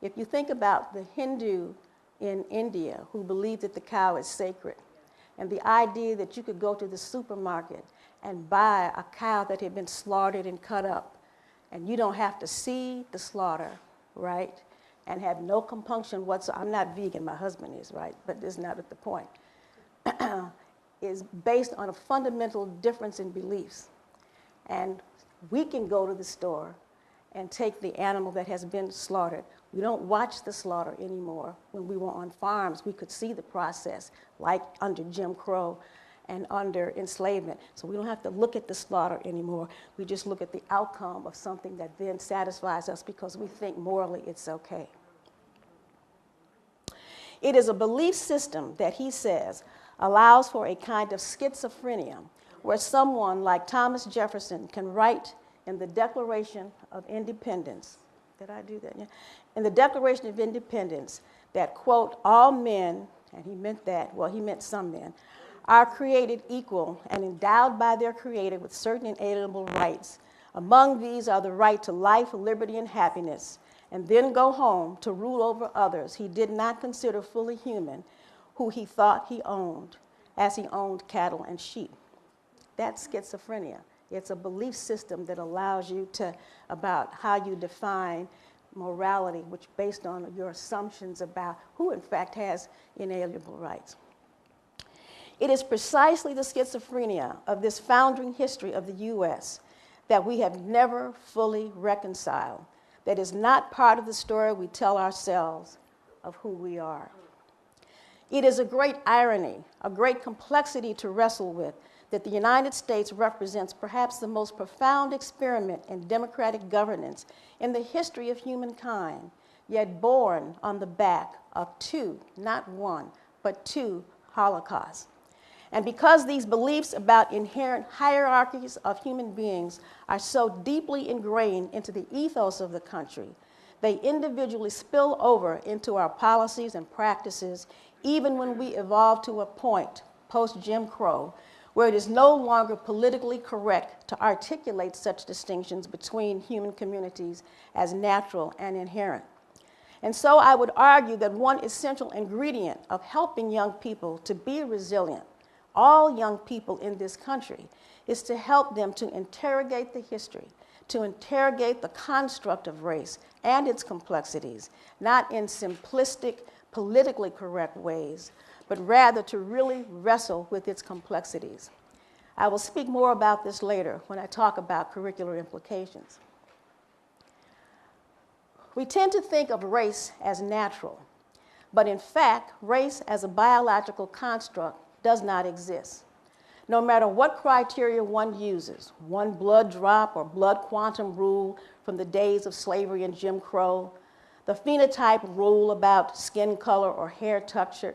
if you think about the Hindu in India who believe that the cow is sacred, and the idea that you could go to the supermarket and buy a cow that had been slaughtered and cut up, and you don't have to see the slaughter, right, and have no compunction whatsoever. I'm not vegan, my husband is, right, but this is not at the point. Is based on a fundamental difference in beliefs. And we can go to the store and take the animal that has been slaughtered. We don't watch the slaughter anymore. When we were on farms, we could see the process, like under Jim Crow and under enslavement. So we don't have to look at the slaughter anymore. We just look at the outcome of something that then satisfies us because we think morally it's okay. It is a belief system that he says allows for a kind of schizophrenia where someone like Thomas Jefferson can write in the Declaration of Independence, did I do that? Yeah. In the Declaration of Independence that, quote, all men, and he meant that, well, he meant some men, are created equal and endowed by their Creator with certain inalienable rights. Among these are the right to life, liberty, and happiness, and then go home to rule over others he did not consider fully human, who he thought he owned, as he owned cattle and sheep. That's schizophrenia. It's a belief system that allows you to, about how you define morality, which based on your assumptions about who in fact has inalienable rights. It is precisely the schizophrenia of this founding history of the U.S. that we have never fully reconciled, that is not part of the story we tell ourselves of who we are. It is a great irony, a great complexity to wrestle with, that the United States represents perhaps the most profound experiment in democratic governance in the history of humankind, yet born on the back of two, not one, but two Holocausts. And because these beliefs about inherent hierarchies of human beings are so deeply ingrained into the ethos of the country, they individually spill over into our policies and practices, even when we evolve to a point, post-Jim Crow, where it is no longer politically correct to articulate such distinctions between human communities as natural and inherent. And so I would argue that one essential ingredient of helping young people to be resilient, all young people in this country, is to help them to interrogate the history, to interrogate the construct of race and its complexities, not in simplistic, politically correct ways, but rather to really wrestle with its complexities. I will speak more about this later when I talk about curricular implications. We tend to think of race as natural, but in fact, race as a biological construct does not exist. No matter what criteria one uses, one blood drop or blood quantum rule from the days of slavery and Jim Crow, the phenotype rule about skin color or hair texture,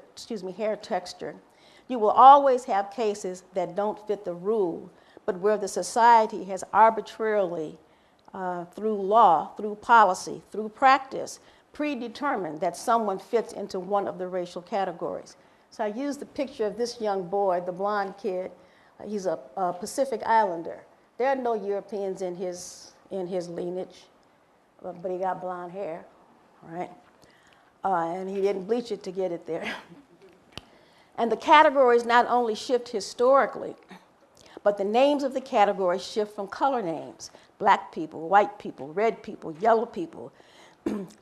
you will always have cases that don't fit the rule, but where the society has arbitrarily, through law, through policy, through practice, predetermined that someone fits into one of the racial categories. So I used the picture of this young boy, the blonde kid. He's a Pacific Islander. There are no Europeans in his lineage, but he got blonde hair, right? And he didn't bleach it to get it there. And the categories not only shift historically, but the names of the categories shift from color names, black people, white people, red people, yellow people,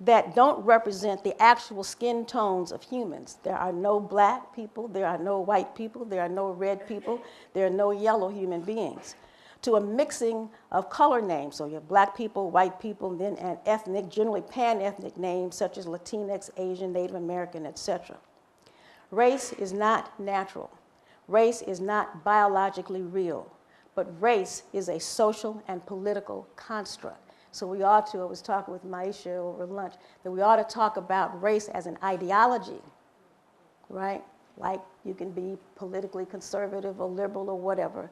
that don't represent the actual skin tones of humans. There are no black people, there are no white people, there are no red people, there are no yellow human beings. To a mixing of color names, so you have black people, white people, and then an ethnic, generally pan-ethnic names such as Latinx, Asian, Native American, etc. Race is not natural. Race is not biologically real, but race is a social and political construct. So we ought to, I was talking with Maisha over lunch, that we ought to talk about race as an ideology, right? Like you can be politically conservative or liberal or whatever,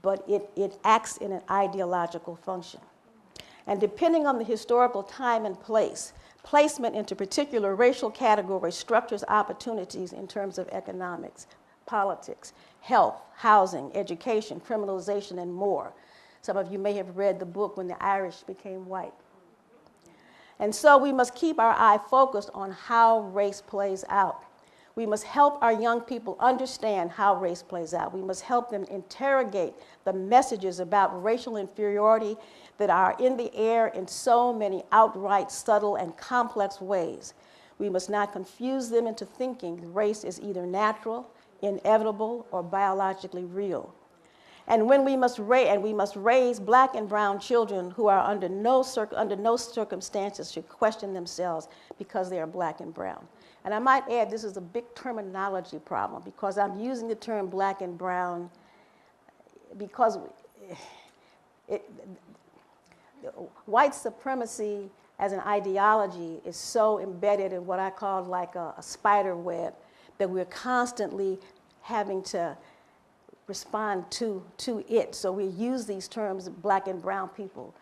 but it acts in an ideological function. And depending on the historical time and place, placement into particular racial categories structures opportunities in terms of economics, politics, health, housing, education, criminalization, and more. Some of you may have read the book When the Irish Became White. And so we must keep our eye focused on how race plays out. We must help our young people understand how race plays out. We must help them interrogate the messages about racial inferiority that are in the air in so many outright, subtle, and complex ways. We must not confuse them into thinking race is either natural, inevitable, or biologically real. And when we must raise black and brown children who are under no circumstances should question themselves because they are black and brown. And I might add, this is a big terminology problem because I'm using the term black and brown because white supremacy as an ideology is so embedded in what I call like a spider web that we're constantly having to respond to it. So we use these terms, black and brown people.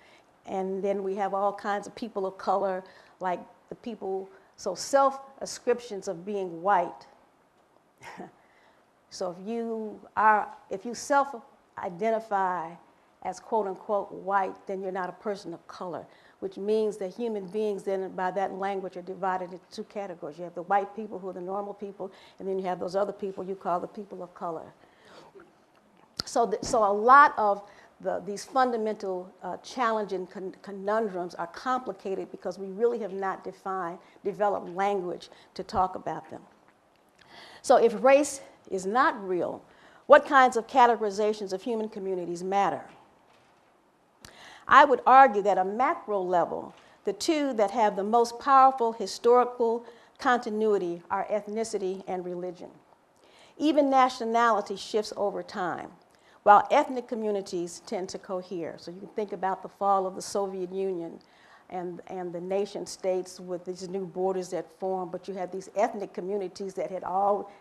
And then we have all kinds of people of color, like the people, so self-ascriptions of being white. So if you self-identify as quote unquote white, then you're not a person of color, which means that human beings then by that language are divided into two categories. You have the white people who are the normal people, and then you have those other people you call the people of color. So a lot of these fundamental challenging conundrums are complicated because we really have not developed language to talk about them. So if race is not real, what kinds of categorizations of human communities matter? I would argue that at a macro level, the two that have the most powerful historical continuity are ethnicity and religion. Even nationality shifts over time, while ethnic communities tend to cohere. So you can think about the fall of the Soviet Union and the nation states with these new borders that formed, but you had these ethnic communities that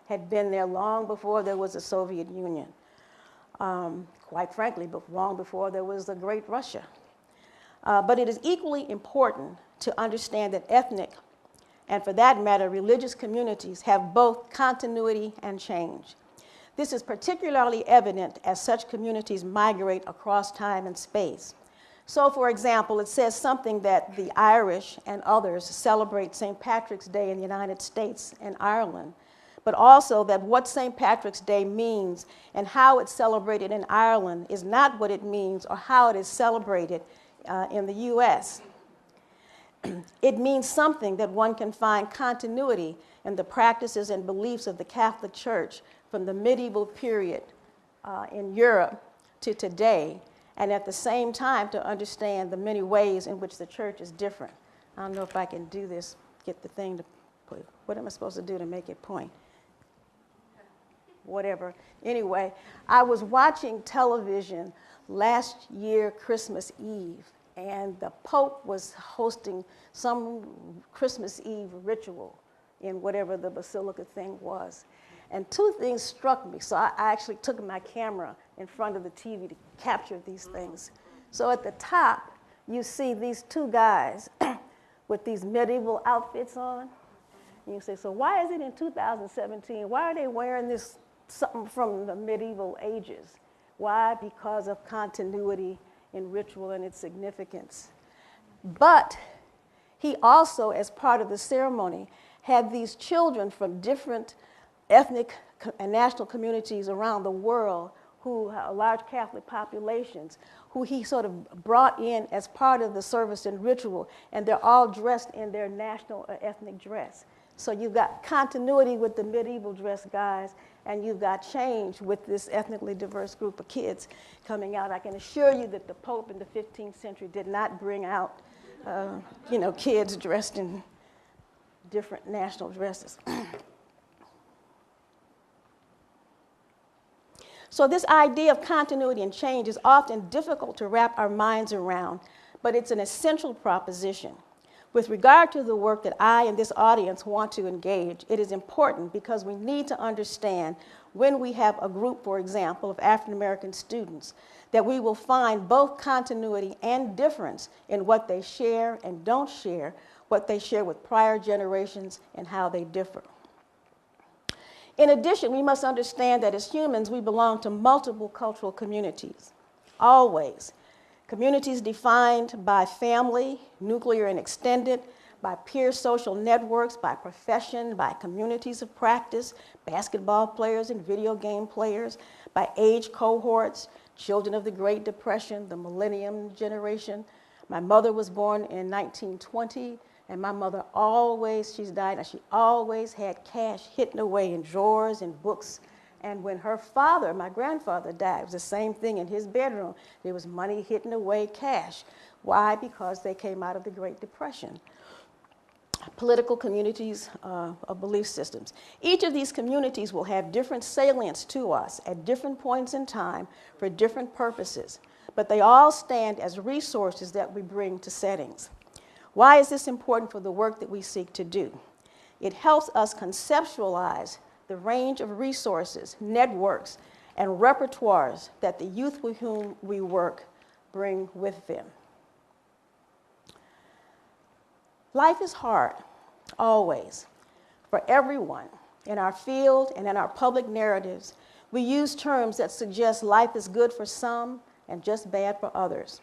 had been there long before there was a Soviet Union. Quite frankly, but long before there was the Great Russia. But it is equally important to understand that ethnic, and for that matter, religious communities have both continuity and change. This is particularly evident as such communities migrate across time and space. So, for example, it says something that the Irish and others celebrate St. Patrick's Day in the United States and Ireland, but also that what St. Patrick's Day means and how it's celebrated in Ireland is not what it means or how it is celebrated in the US. It means something that one can find continuity in the practices and beliefs of the Catholic Church from the medieval period in Europe to today, and at the same time to understand the many ways in which the church is different. I don't know if I can do this, get the thing to put. What am I supposed to do to make it point? Whatever. Anyway, I was watching television last year, Christmas Eve, and the Pope was hosting some Christmas Eve ritual in whatever the basilica thing was. And two things struck me, so I actually took my camera in front of the TV to capture these things. So at the top, you see these two guys with these medieval outfits on. And you say, so why is it in 2017, why are they wearing this something from the medieval ages? Why? Because of continuity in ritual and its significance. But he also, as part of the ceremony, had these children from different ethnic and national communities around the world who are large Catholic populations, who he sort of brought in as part of the service and ritual, and they're all dressed in their national or ethnic dress. So you've got continuity with the medieval dress guys, and you've got change with this ethnically diverse group of kids coming out. I can assure you that the Pope in the 15th century did not bring out, kids dressed in different national dresses. So this idea of continuity and change is often difficult to wrap our minds around, but it's an essential proposition. With regard to the work that I and this audience want to engage, it is important because we need to understand when we have a group, for example, of African American students, that we will find both continuity and difference in what they share and don't share, what they share with prior generations, and how they differ. In addition, we must understand that as humans, we belong to multiple cultural communities, always. Communities defined by family, nuclear and extended, by peer social networks, by profession, by communities of practice, basketball players and video game players, by age cohorts, children of the Great Depression, the Millennium generation. My mother was born in 1920, and my mother always, she's died, and she always had cash hidden away in drawers and books. And when her father, my grandfather, died, it was the same thing in his bedroom. There was money hidden away, cash. Why? Because they came out of the Great Depression. Political communities of belief systems. Each of these communities will have different salience to us at different points in time for different purposes, but they all stand as resources that we bring to settings. Why is this important for the work that we seek to do? It helps us conceptualize the range of resources, networks, and repertoires that the youth with whom we work bring with them. Life is hard, always, for everyone. In our field and in our public narratives, we use terms that suggest life is good for some and just bad for others.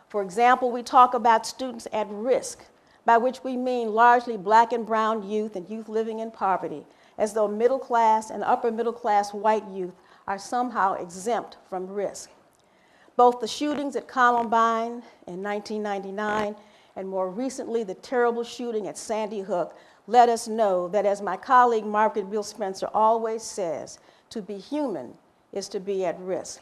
For example, we talk about students at risk, by which we mean largely black and brown youth and youth living in poverty, as though middle class and upper middle class white youth are somehow exempt from risk. Both the shootings at Columbine in 1999 and more recently the terrible shooting at Sandy Hook let us know that, as my colleague Margaret Bill Spencer always says, to be human is to be at risk.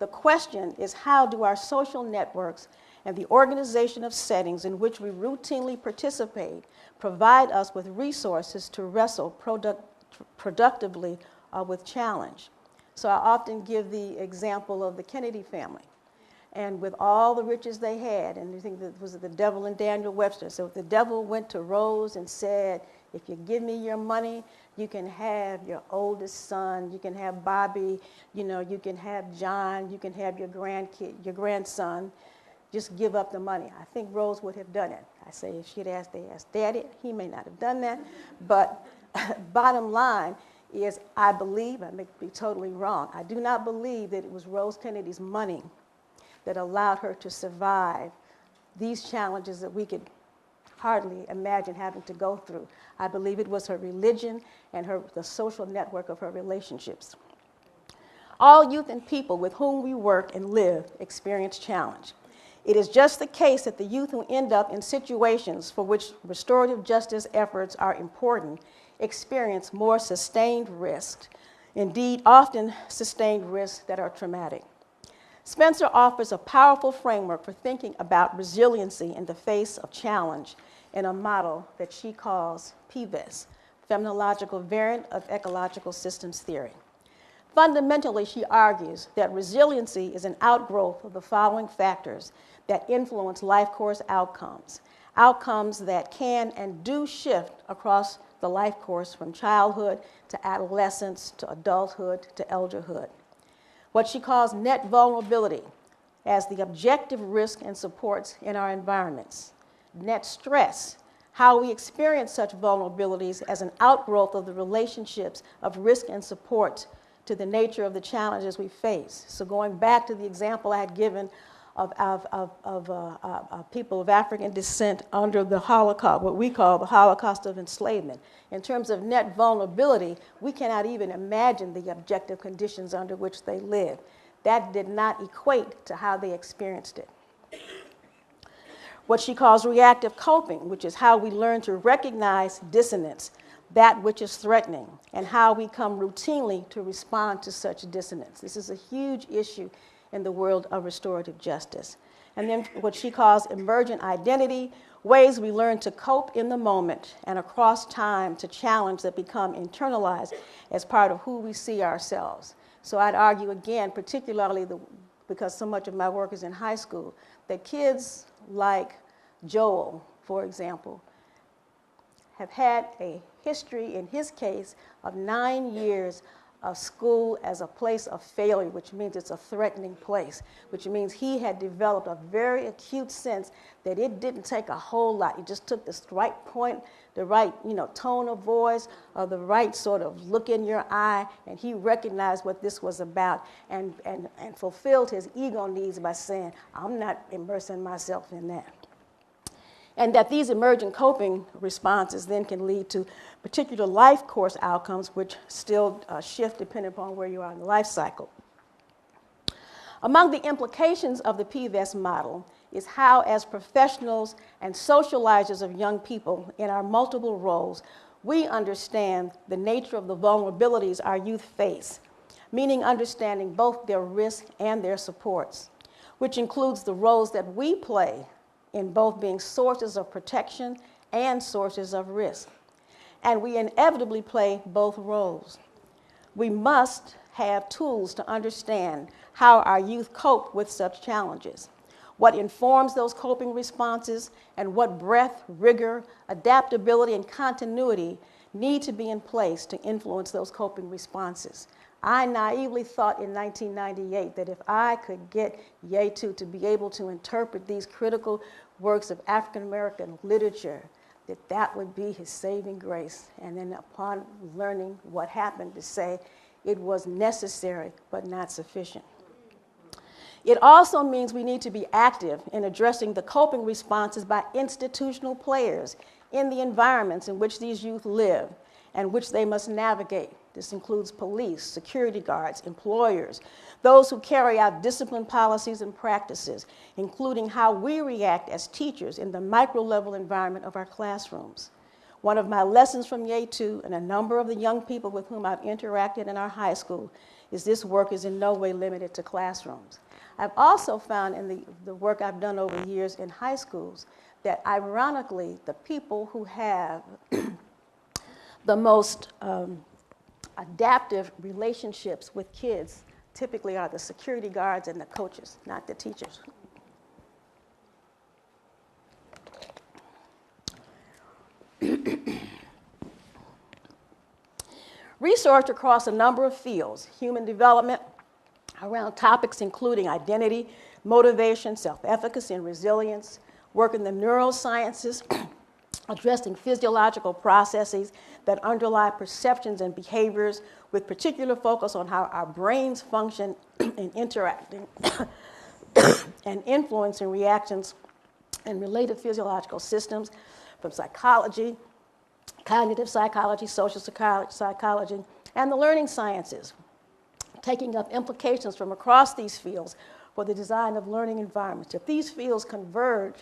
The question is, how do our social networks and the organization of settings in which we routinely participate provide us with resources to wrestle productively with challenge? So I often give the example of the Kennedy family. And with all the riches they had, and you think that was the devil and Daniel Webster. So the devil went to Rose and said, if you give me your money, you can have your oldest son, you can have Bobby, you can have John, you can have your grandson. Just give up the money. I think Rose would have done it. I say if she'd asked Daddy, he may not have done that. But bottom line is, I believe, I may be totally wrong, I do not believe that it was Rose Kennedy's money that allowed her to survive these challenges that we could hardly imagine having to go through. I believe it was her religion and the social network of her relationships. All youth and people with whom we work and live experience challenge. It is just the case that the youth who end up in situations for which restorative justice efforts are important experience more sustained risk, indeed often sustained risks that are traumatic. Spencer offers a powerful framework for thinking about resiliency in the face of challenge in a model that she calls PVES, Phenomenological Variant of Ecological Systems Theory. Fundamentally, she argues that resiliency is an outgrowth of the following factors that influence life course outcomes, outcomes that can and do shift across the life course from childhood to adolescence to adulthood to elderhood. What she calls net vulnerability as the objective risk and supports in our environments. Net stress, how we experience such vulnerabilities as an outgrowth of the relationships of risk and support to the nature of the challenges we face. So going back to the example I had given of people of African descent under the Holocaust, what we call the Holocaust of enslavement. In terms of net vulnerability, we cannot even imagine the objective conditions under which they lived. That did not equate to how they experienced it. What she calls reactive coping, which is how we learn to recognize dissonance, that which is threatening, and how we come routinely to respond to such dissonance. This is a huge issue in the world of restorative justice. And then what she calls emergent identity, ways we learn to cope in the moment and across time to challenge that become internalized as part of who we see ourselves. So I'd argue again, particularly because so much of my work is in high school, that kids like Joel, for example, have had a history, in his case, of 9 years of school as a place of failure, which means it's a threatening place, which means he had developed a very acute sense that it didn't take a whole lot. It just took the right point, the right tone of voice, or the right sort of look in your eye, and he recognized what this was about and fulfilled his ego needs by saying, I'm not immersing myself in that. And that these emergent coping responses then can lead to particular life course outcomes, which still shift depending upon where you are in the life cycle. Among the implications of the PVES model is how, as professionals and socializers of young people in our multiple roles, we understand the nature of the vulnerabilities our youth face, meaning understanding both their risks and their supports, which includes the roles that we play in both being sources of protection and sources of risk. And we inevitably play both roles. We must have tools to understand how our youth cope with such challenges, what informs those coping responses, and what breadth, rigor, adaptability, and continuity need to be in place to influence those coping responses. I naively thought in 1998 that if I could get Yetu to be able to interpret these critical works of African American literature, that would be his saving grace. And then upon learning what happened, to say it was necessary but not sufficient. It also means we need to be active in addressing the coping responses by institutional players in the environments in which these youth live and which they must navigate. This includes police, security guards, employers, those who carry out discipline policies and practices, including how we react as teachers in the micro-level environment of our classrooms. One of my lessons from Yetu and a number of the young people with whom I've interacted in our high school is this work is in no way limited to classrooms. I've also found in the work I've done over years in high schools that ironically, the people who have the most adaptive relationships with kids typically are the security guards and the coaches, not the teachers. Research across a number of fields, human development, around topics including identity, motivation, self-efficacy, and resilience, work in the neurosciences, addressing physiological processes that underlie perceptions and behaviors with particular focus on how our brains function in interacting and influencing reactions and related physiological systems from psychology, cognitive psychology, social psychology, and the learning sciences, taking up implications from across these fields for the design of learning environments. If these fields converge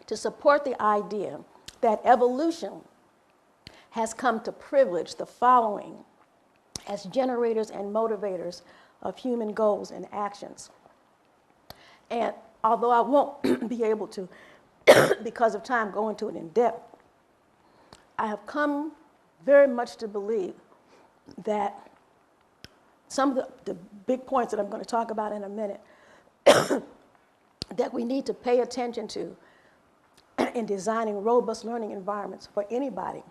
to support the idea that evolution has come to privilege the following as generators and motivators of human goals and actions. And although I won't be able to, because of time, go into it in depth, I have come very much to believe that some of the big points that I'm going to talk about in a minute that we need to pay attention to in designing robust learning environments for anybody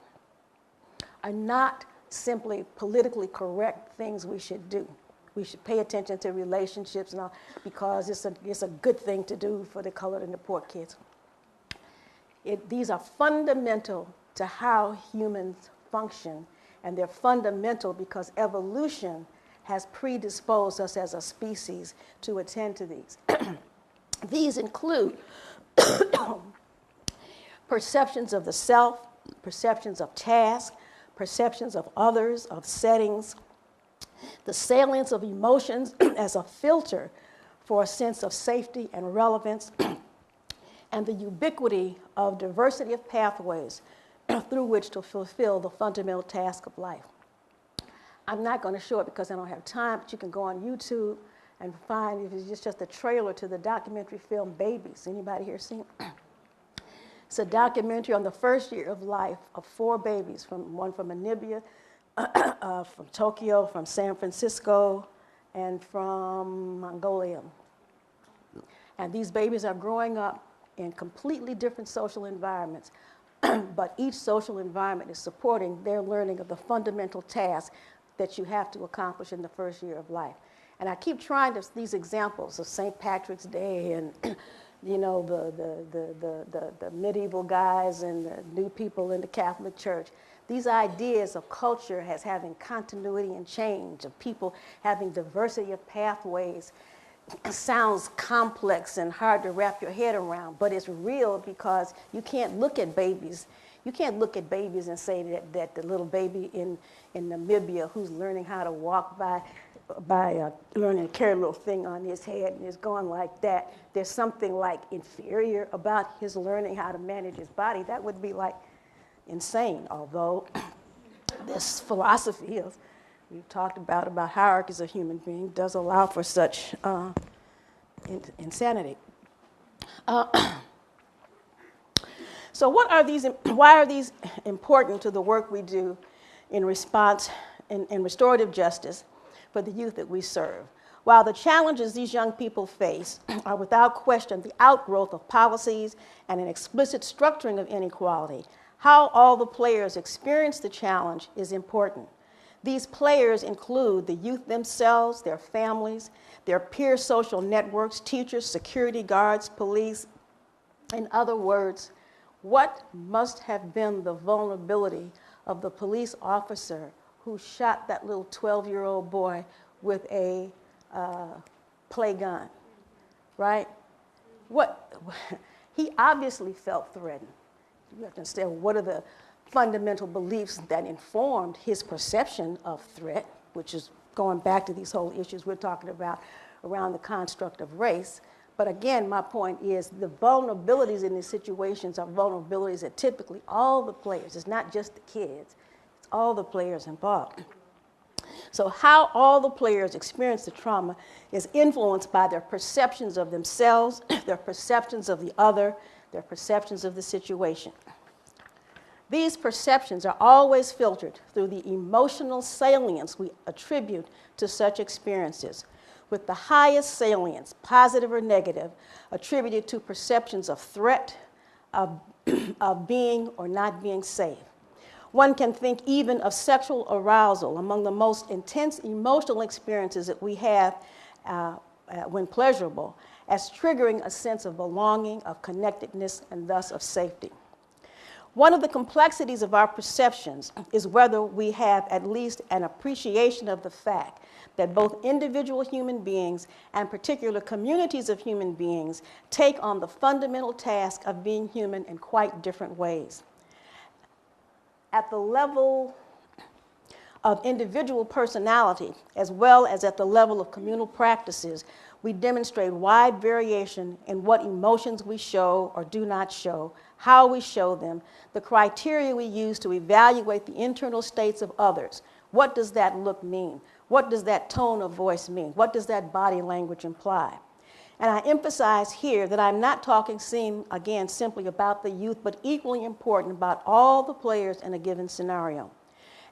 are not simply politically correct things we should do. We should pay attention to relationships and all, because it's a good thing to do for the colored and the poor kids. These are fundamental to how humans function, and they're fundamental because evolution has predisposed us as a species to attend to these. These include perceptions of the self, perceptions of task, perceptions of others, of settings, the salience of emotions as a filter for a sense of safety and relevance, and the ubiquity of diversity of pathways through which to fulfill the fundamental task of life. I'm not going to show it because I don't have time, but you can go on YouTube and find, if it's just a trailer to the documentary film Babies. Anybody here seen it? It's a documentary on the first year of life of 4 babies, one from Namibia, from Tokyo, from San Francisco, and from Mongolia. And these babies are growing up in completely different social environments, but each social environment is supporting their learning of the fundamental task that you have to accomplish in the first year of life. And I keep trying these examples of St. Patrick's Day and you know, the medieval guys and the new people in the Catholic Church. These ideas of culture as having continuity and change, of people having diversity of pathways, sounds complex and hard to wrap your head around, but it's real because you can't look at babies. You can't look at babies and say that the little baby in Namibia who's learning how to walk by learning to carry a little thing on his head and is going like that, there's something like inferior about his learning how to manage his body. That would be like insane, although this philosophy of, we've talked about hierarchies of human beings does allow for such insanity. So why are these important to the work we do in response in restorative justice for the youth that we serve? While the challenges these young people face are without question the outgrowth of policies and an explicit structuring of inequality, how all the players experience the challenge is important. These players include the youth themselves, their families, their peer social networks, teachers, security guards, police. In other words, what must have been the vulnerability of the police officer who shot that little 12-year-old boy with a play gun, right? He obviously felt threatened. You have to understand what are the fundamental beliefs that informed his perception of threat, which is going back to these whole issues we're talking about around the construct of race. But again, my point is the vulnerabilities in these situations are vulnerabilities that typically all the players, it's not just the kids, it's all the players involved. So how all the players experience the trauma is influenced by their perceptions of themselves, their perceptions of the other, their perceptions of the situation. These perceptions are always filtered through the emotional salience we attribute to such experiences, with the highest salience, positive or negative, attributed to perceptions of threat, of being or not being safe. One can think even of sexual arousal, among the most intense emotional experiences that we have when pleasurable, as triggering a sense of belonging, of connectedness, and thus of safety. One of the complexities of our perceptions is whether we have at least an appreciation of the fact that both individual human beings and particular communities of human beings take on the fundamental task of being human in quite different ways. At the level of individual personality, as well as at the level of communal practices, we demonstrate wide variation in what emotions we show or do not show, how we show them, the criteria we use to evaluate the internal states of others. What does that look mean? What does that tone of voice mean? What does that body language imply? And I emphasize here that I'm not talking, again, simply about the youth, but equally important about all the players in a given scenario.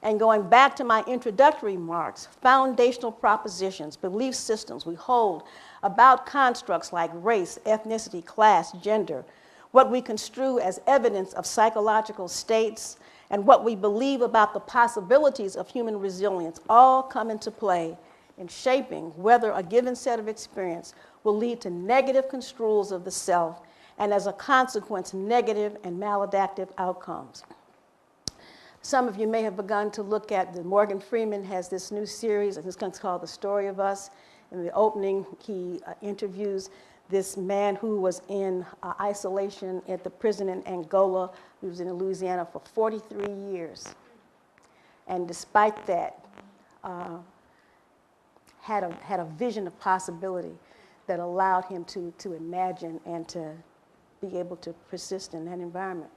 And going back to my introductory remarks, foundational propositions, belief systems we hold about constructs like race, ethnicity, class, gender, what we construe as evidence of psychological states, and what we believe about the possibilities of human resilience all come into play in shaping whether a given set of experience will lead to negative construals of the self, and as a consequence, negative and maladaptive outcomes. Some of you may have begun to look at Morgan Freeman has this new series, and it's called The Story of Us. In the opening, he interviews this man who was in isolation at the prison in Angola. He was in Louisiana for 43 years. And despite that, had a vision of possibility that allowed him to imagine and to be able to persist in that environment.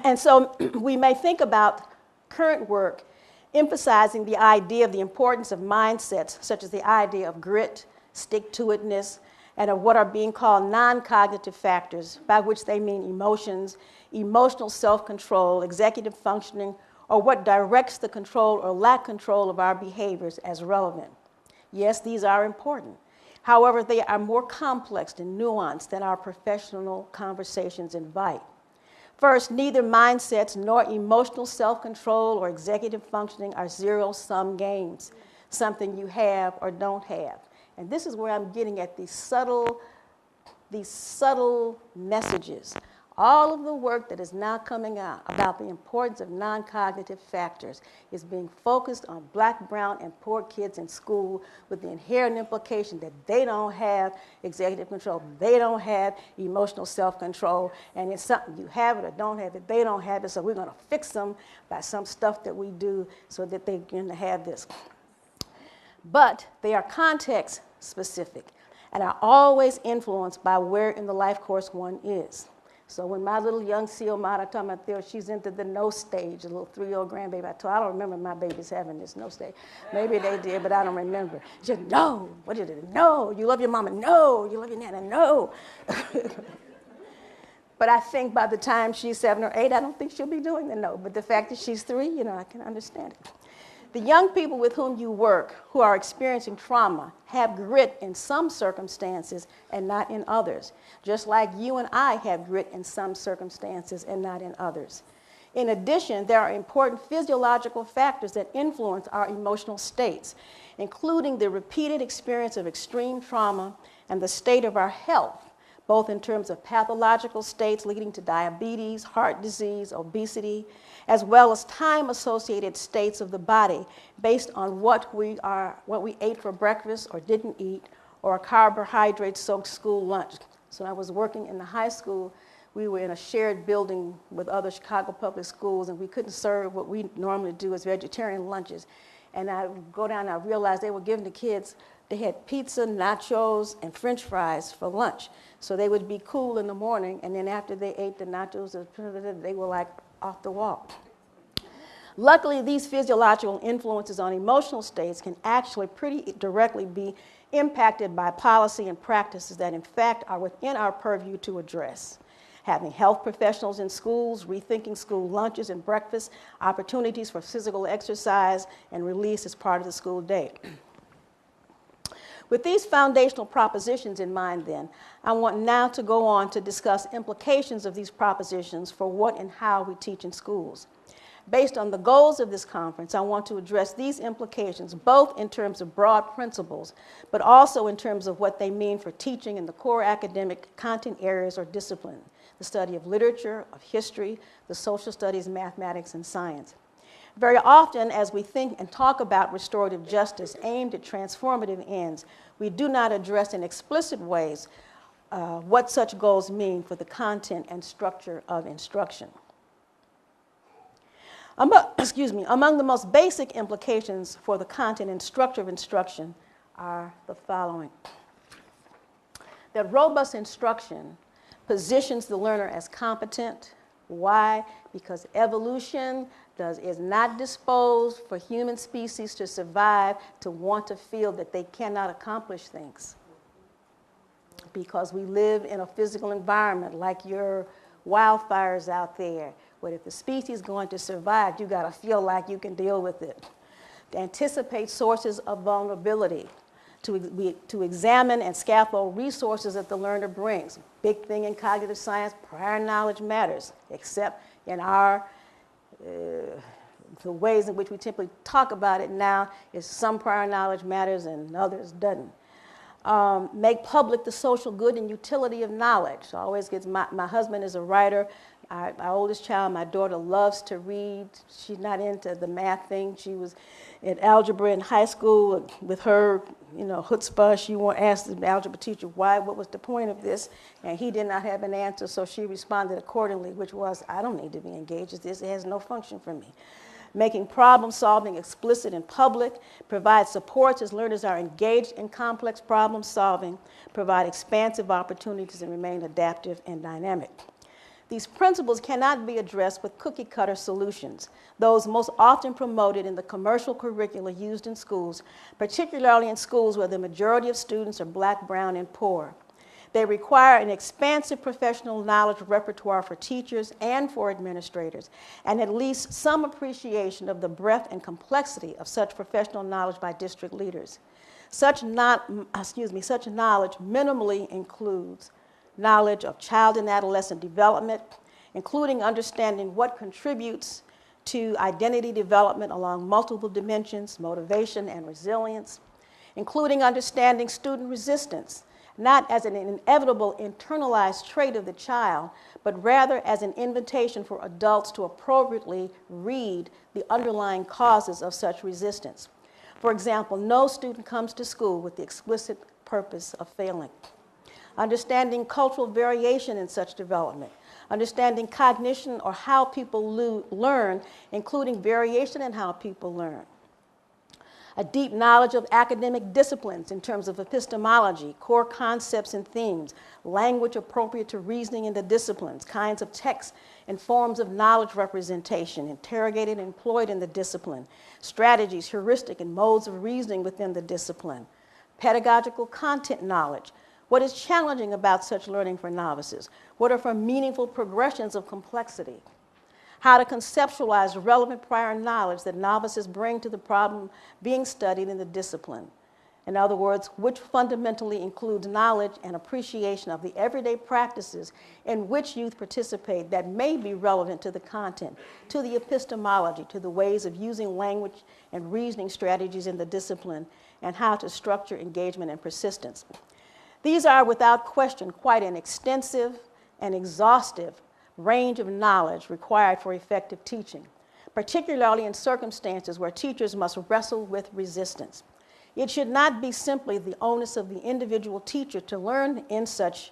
And so we may think about current work emphasizing the idea of the importance of mindsets, such as the idea of grit, stick-to-itness, and of what are being called non-cognitive factors, by which they mean emotions, emotional self-control, executive functioning, or what directs the control or lack control of our behaviors as relevant. Yes, these are important. However, they are more complex and nuanced than our professional conversations invite. First, neither mindsets nor emotional self-control or executive functioning are zero-sum games, something you have or don't have. And this is where I'm getting at these subtle messages. All of the work that is now coming out about the importance of non-cognitive factors is being focused on Black, brown, and poor kids in school with the inherent implication that they don't have executive control, they don't have emotional self-control, and it's something you have it or don't have it, they don't have it, so we're going to fix them by some stuff that we do so that they're going to have this. But they are context specific and are always influenced by where in the life course one is. So when my little young Xiomara talking about there, she's into the no stage, a little 3-year-old grandbaby. I don't remember my babies having this no stage. Maybe they did, but I don't remember. She said, no. What did it? No. You love your mama? No. You love your nana? No. But I think by the time she's 7 or 8, I don't think she'll be doing the no. But the fact that she's 3, I can understand it. The young people with whom you work who are experiencing trauma have grit in some circumstances and not in others, just like you and I have grit in some circumstances and not in others. In addition, there are important physiological factors that influence our emotional states, including the repeated experience of extreme trauma and the state of our health, both in terms of pathological states leading to diabetes, heart disease, obesity, as well as time-associated states of the body based on what we ate for breakfast or didn't eat, or a carbohydrate-soaked school lunch. So I was working in the high school we were in a shared building with other Chicago public schools, and we couldn't serve what we normally do as vegetarian lunches. And I would go down and I realized they were giving the kids, they had pizza, nachos, and French fries for lunch. So they would be cool in the morning, and then after they ate the nachos, they were like off the wall. Luckily, these physiological influences on emotional states can actually pretty directly be impacted by policy and practices that in fact are within our purview to address. Having health professionals in schools, rethinking school lunches and breakfasts, opportunities for physical exercise and release as part of the school day. With these foundational propositions in mind then, I want now to go on to discuss implications of these propositions for what and how we teach in schools. Based on the goals of this conference, I want to address these implications both in terms of broad principles, but also in terms of what they mean for teaching in the core academic content areas or discipline, the study of literature, of history, the social studies, mathematics, and science. Very often, as we think and talk about restorative justice aimed at transformative ends, we do not address in explicit ways what such goals mean for the content and structure of instruction. Among the most basic implications for the content and structure of instruction are the following. That robust instruction positions the learner as competent. Why? Because evolution is not disposed for human species to survive to want to feel that they cannot accomplish things. Because we live in a physical environment like your wildfires out there. But if the species is going to survive, you got to feel like you can deal with it. To anticipate sources of vulnerability, to examine and scaffold resources that the learner brings. Big thing in cognitive science, prior knowledge matters, except in the ways in which we typically talk about it now is some prior knowledge matters and others doesn't. Make public the social good and utility of knowledge. So I always get, my husband is a writer. Our oldest child, my daughter, loves to read. She's not into the math thing. She was in algebra in high school with her, chutzpah. She asked the algebra teacher what was the point of this, and he did not have an answer, so she responded accordingly, which was, I don't need to be engaged with this. It has no function for me. Making problem solving explicit in public, provide supports as learners are engaged in complex problem solving, provide expansive opportunities and remain adaptive and dynamic. These principles cannot be addressed with cookie-cutter solutions, those most often promoted in the commercial curricula used in schools, particularly in schools where the majority of students are Black, brown, and poor. They require an expansive professional knowledge repertoire for teachers and for administrators, and at least some appreciation of the breadth and complexity of such professional knowledge by district leaders. Such knowledge minimally includes knowledge of child and adolescent development, including understanding what contributes to identity development along multiple dimensions, motivation and resilience, including understanding student resistance, not as an inevitable internalized trait of the child, but rather as an invitation for adults to appropriately read the underlying causes of such resistance. For example, no student comes to school with the explicit purpose of failing. Understanding cultural variation in such development, understanding cognition or how people learn, including variation in how people learn. A deep knowledge of academic disciplines in terms of epistemology, core concepts and themes, language appropriate to reasoning in the disciplines, kinds of texts and forms of knowledge representation, interrogated and employed in the discipline, strategies, heuristic, and modes of reasoning within the discipline. Pedagogical content knowledge. What is challenging about such learning for novices? What are for meaningful progressions of complexity? How to conceptualize relevant prior knowledge that novices bring to the problem being studied in the discipline. In other words, which fundamentally includes knowledge and appreciation of the everyday practices in which youth participate that may be relevant to the content, to the epistemology, to the ways of using language and reasoning strategies in the discipline, and how to structure engagement and persistence. These are, without question, quite an extensive and exhaustive range of knowledge required for effective teaching, particularly in circumstances where teachers must wrestle with resistance. It should not be simply the onus of the individual teacher to learn in such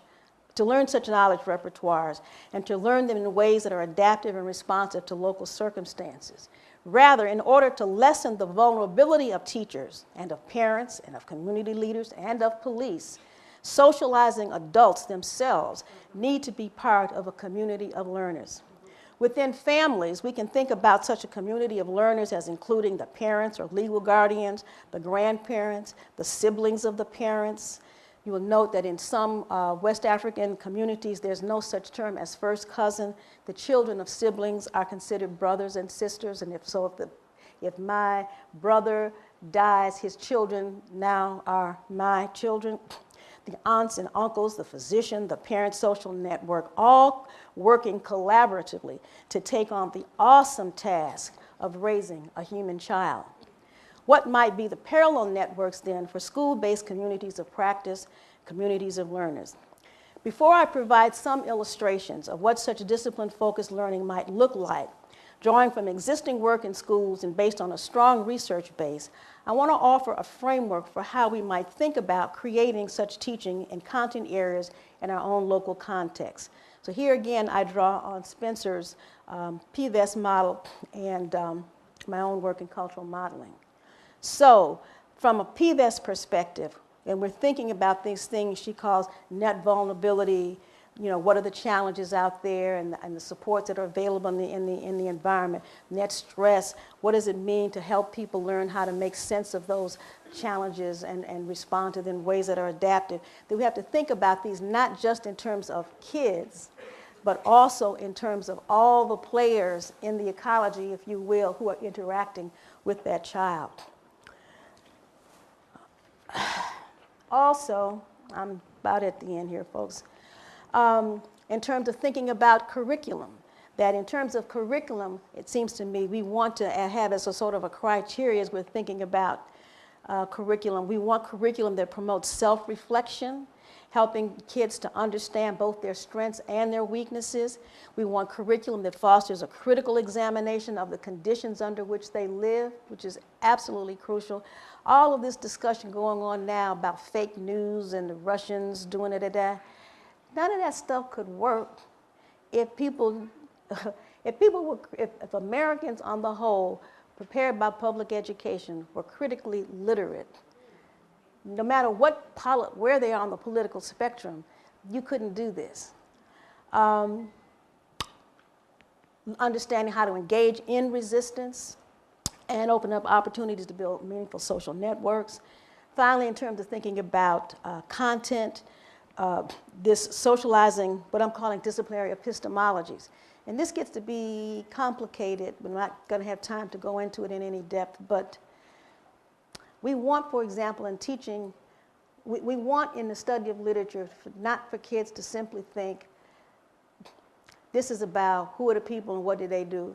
to learn such knowledge repertoires, and to learn them in ways that are adaptive and responsive to local circumstances. Rather, in order to lessen the vulnerability of teachers and of parents and of community leaders and of police, socializing adults themselves need to be part of a community of learners. Within families, we can think about such a community of learners as including the parents or legal guardians, the grandparents, the siblings of the parents. You will note that in some West African communities, there's no such term as first cousin. The children of siblings are considered brothers and sisters, and if my brother dies, his children now are my children. The aunts and uncles, the physician, the parent social network, all working collaboratively to take on the awesome task of raising a human child. What might be the parallel networks then for school-based communities of practice, communities of learners? Before I provide some illustrations of what such discipline-focused learning might look like, drawing from existing work in schools and based on a strong research base, I want to offer a framework for how we might think about creating such teaching in content areas in our own local context. So here again, I draw on Spencer's PVEST model and my own work in cultural modeling. So from a PVEST perspective, and we're thinking about these things she calls net vulnerability, what are the challenges out there and the supports that are available in the environment, net stress, what does it mean to help people learn how to make sense of those challenges and respond to them in ways that are adaptive. That we have to think about these not just in terms of kids, but also in terms of all the players in the ecology, if you will, who are interacting with that child. Also, I'm about at the end here, folks. In terms of thinking about curriculum, that in terms of curriculum, it seems to me we want to have as a sort of a criteria as we're thinking about curriculum. We want curriculum that promotes self-reflection, helping kids to understand both their strengths and their weaknesses. We want curriculum that fosters a critical examination of the conditions under which they live, which is absolutely crucial. All of this discussion going on now about fake news and the Russians doing it, none of that stuff could work if if Americans on the whole, prepared by public education, were critically literate. No matter where they are on the political spectrum, you couldn't do this. Understanding how to engage in resistance and open up opportunities to build meaningful social networks. Finally, in terms of thinking about content, this socializing, what I'm calling disciplinary epistemologies. And this gets to be complicated. We're not going to have time to go into it in any depth, but we want, for example, in teaching, we want in the study of literature, not for kids to simply think, this is about who are the people and what do they do,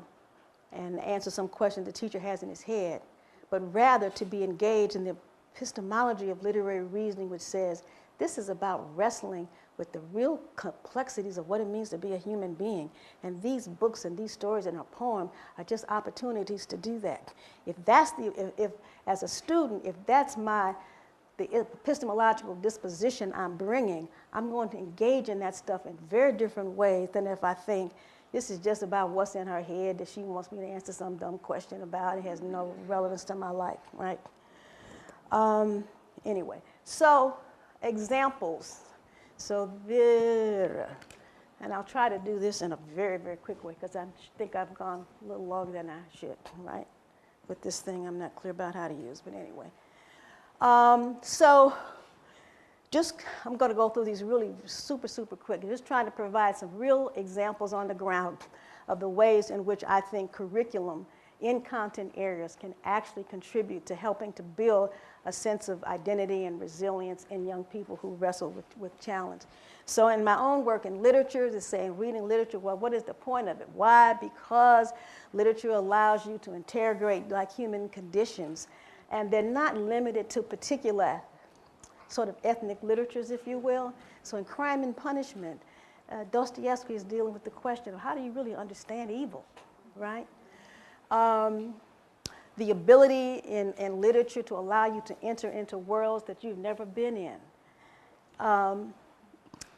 and answer some question the teacher has in his head, but rather to be engaged in the epistemology of literary reasoning, which says, this is about wrestling with the real complexities of what it means to be a human being. And these books and these stories and our poem are just opportunities to do that. If as a student, if that's the epistemological disposition I'm bringing, I'm going to engage in that stuff in very different ways than if I think this is just about what's in her head that she wants me to answer some dumb question about. It has no relevance to my life, right? Anyway, so examples. So there, and I'll try to do this in a very, very quick way because I think I've gone a little longer than I should, right? With this thing I'm not clear about how to use, but anyway. So I'm going to go through these really super, super quick, just trying to provide some real examples on the ground of the ways in which I think curriculum in content areas can actually contribute to helping to build a sense of identity and resilience in young people who wrestle with challenge. So in my own work in literature, it's saying reading literature, well, what is the point of it? Why? Because literature allows you to interrogate like human conditions, and they're not limited to particular sort of ethnic literatures, if you will. So in Crime and Punishment, Dostoevsky is dealing with the question of how do you really understand evil, right? The ability in literature to allow you to enter into worlds that you've never been in.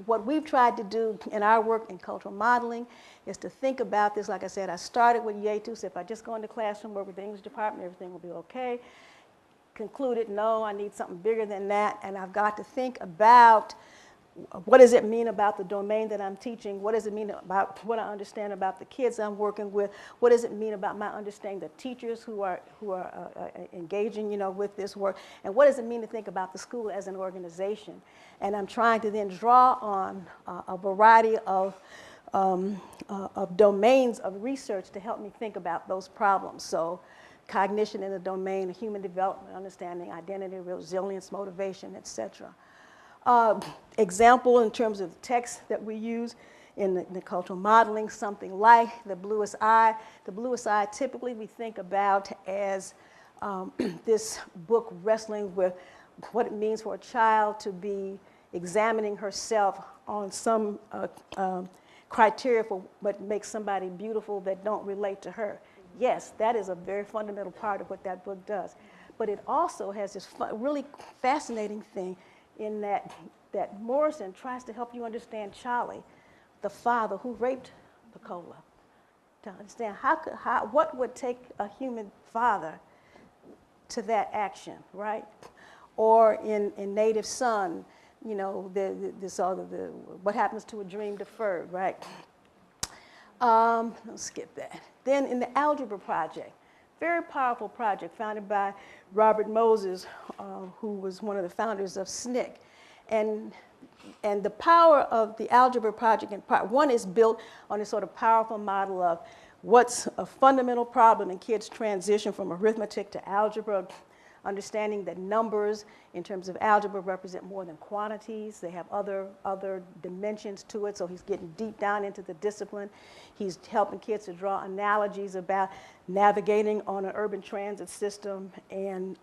what we've tried to do in our work in cultural modeling is to think about this. Like I said, I started with Yetu, so if I just go into the classroom, work with the English department, everything will be okay. Concluded, no, I need something bigger than that, and I've got to think about what does it mean about the domain that I'm teaching? What does it mean about what I understand about the kids I'm working with? What does it mean about my understanding the teachers who are engaging, with this work? And what does it mean to think about the school as an organization? And I'm trying to then draw on a variety of domains of research to help me think about those problems. So cognition in the domain of human development, understanding identity, resilience, motivation, etc. Example in terms of the text that we use in the cultural modeling, something like The Bluest Eye. The Bluest Eye typically we think about as this book wrestling with what it means for a child to be examining herself on some criteria for what makes somebody beautiful that don't relate to her. Yes, that is a very fundamental part of what that book does. But it also has this really fascinating thing in that Morrison tries to help you understand Charlie, the father who raped Pecola, to understand what would take a human father to that action, right? Or in Native Son, what happens to a dream deferred, right? Let's skip that. Then in the Algebra Project, very powerful project founded by Robert Moses, who was one of the founders of SNCC. And the power of the Algebra Project, in part one, is built on this sort of powerful model of what's a fundamental problem in kids' transition from arithmetic to algebra, understanding that numbers in terms of algebra represent more than quantities. They have other dimensions to it, so he's getting deep down into the discipline. He's helping kids to draw analogies about navigating on an urban transit system and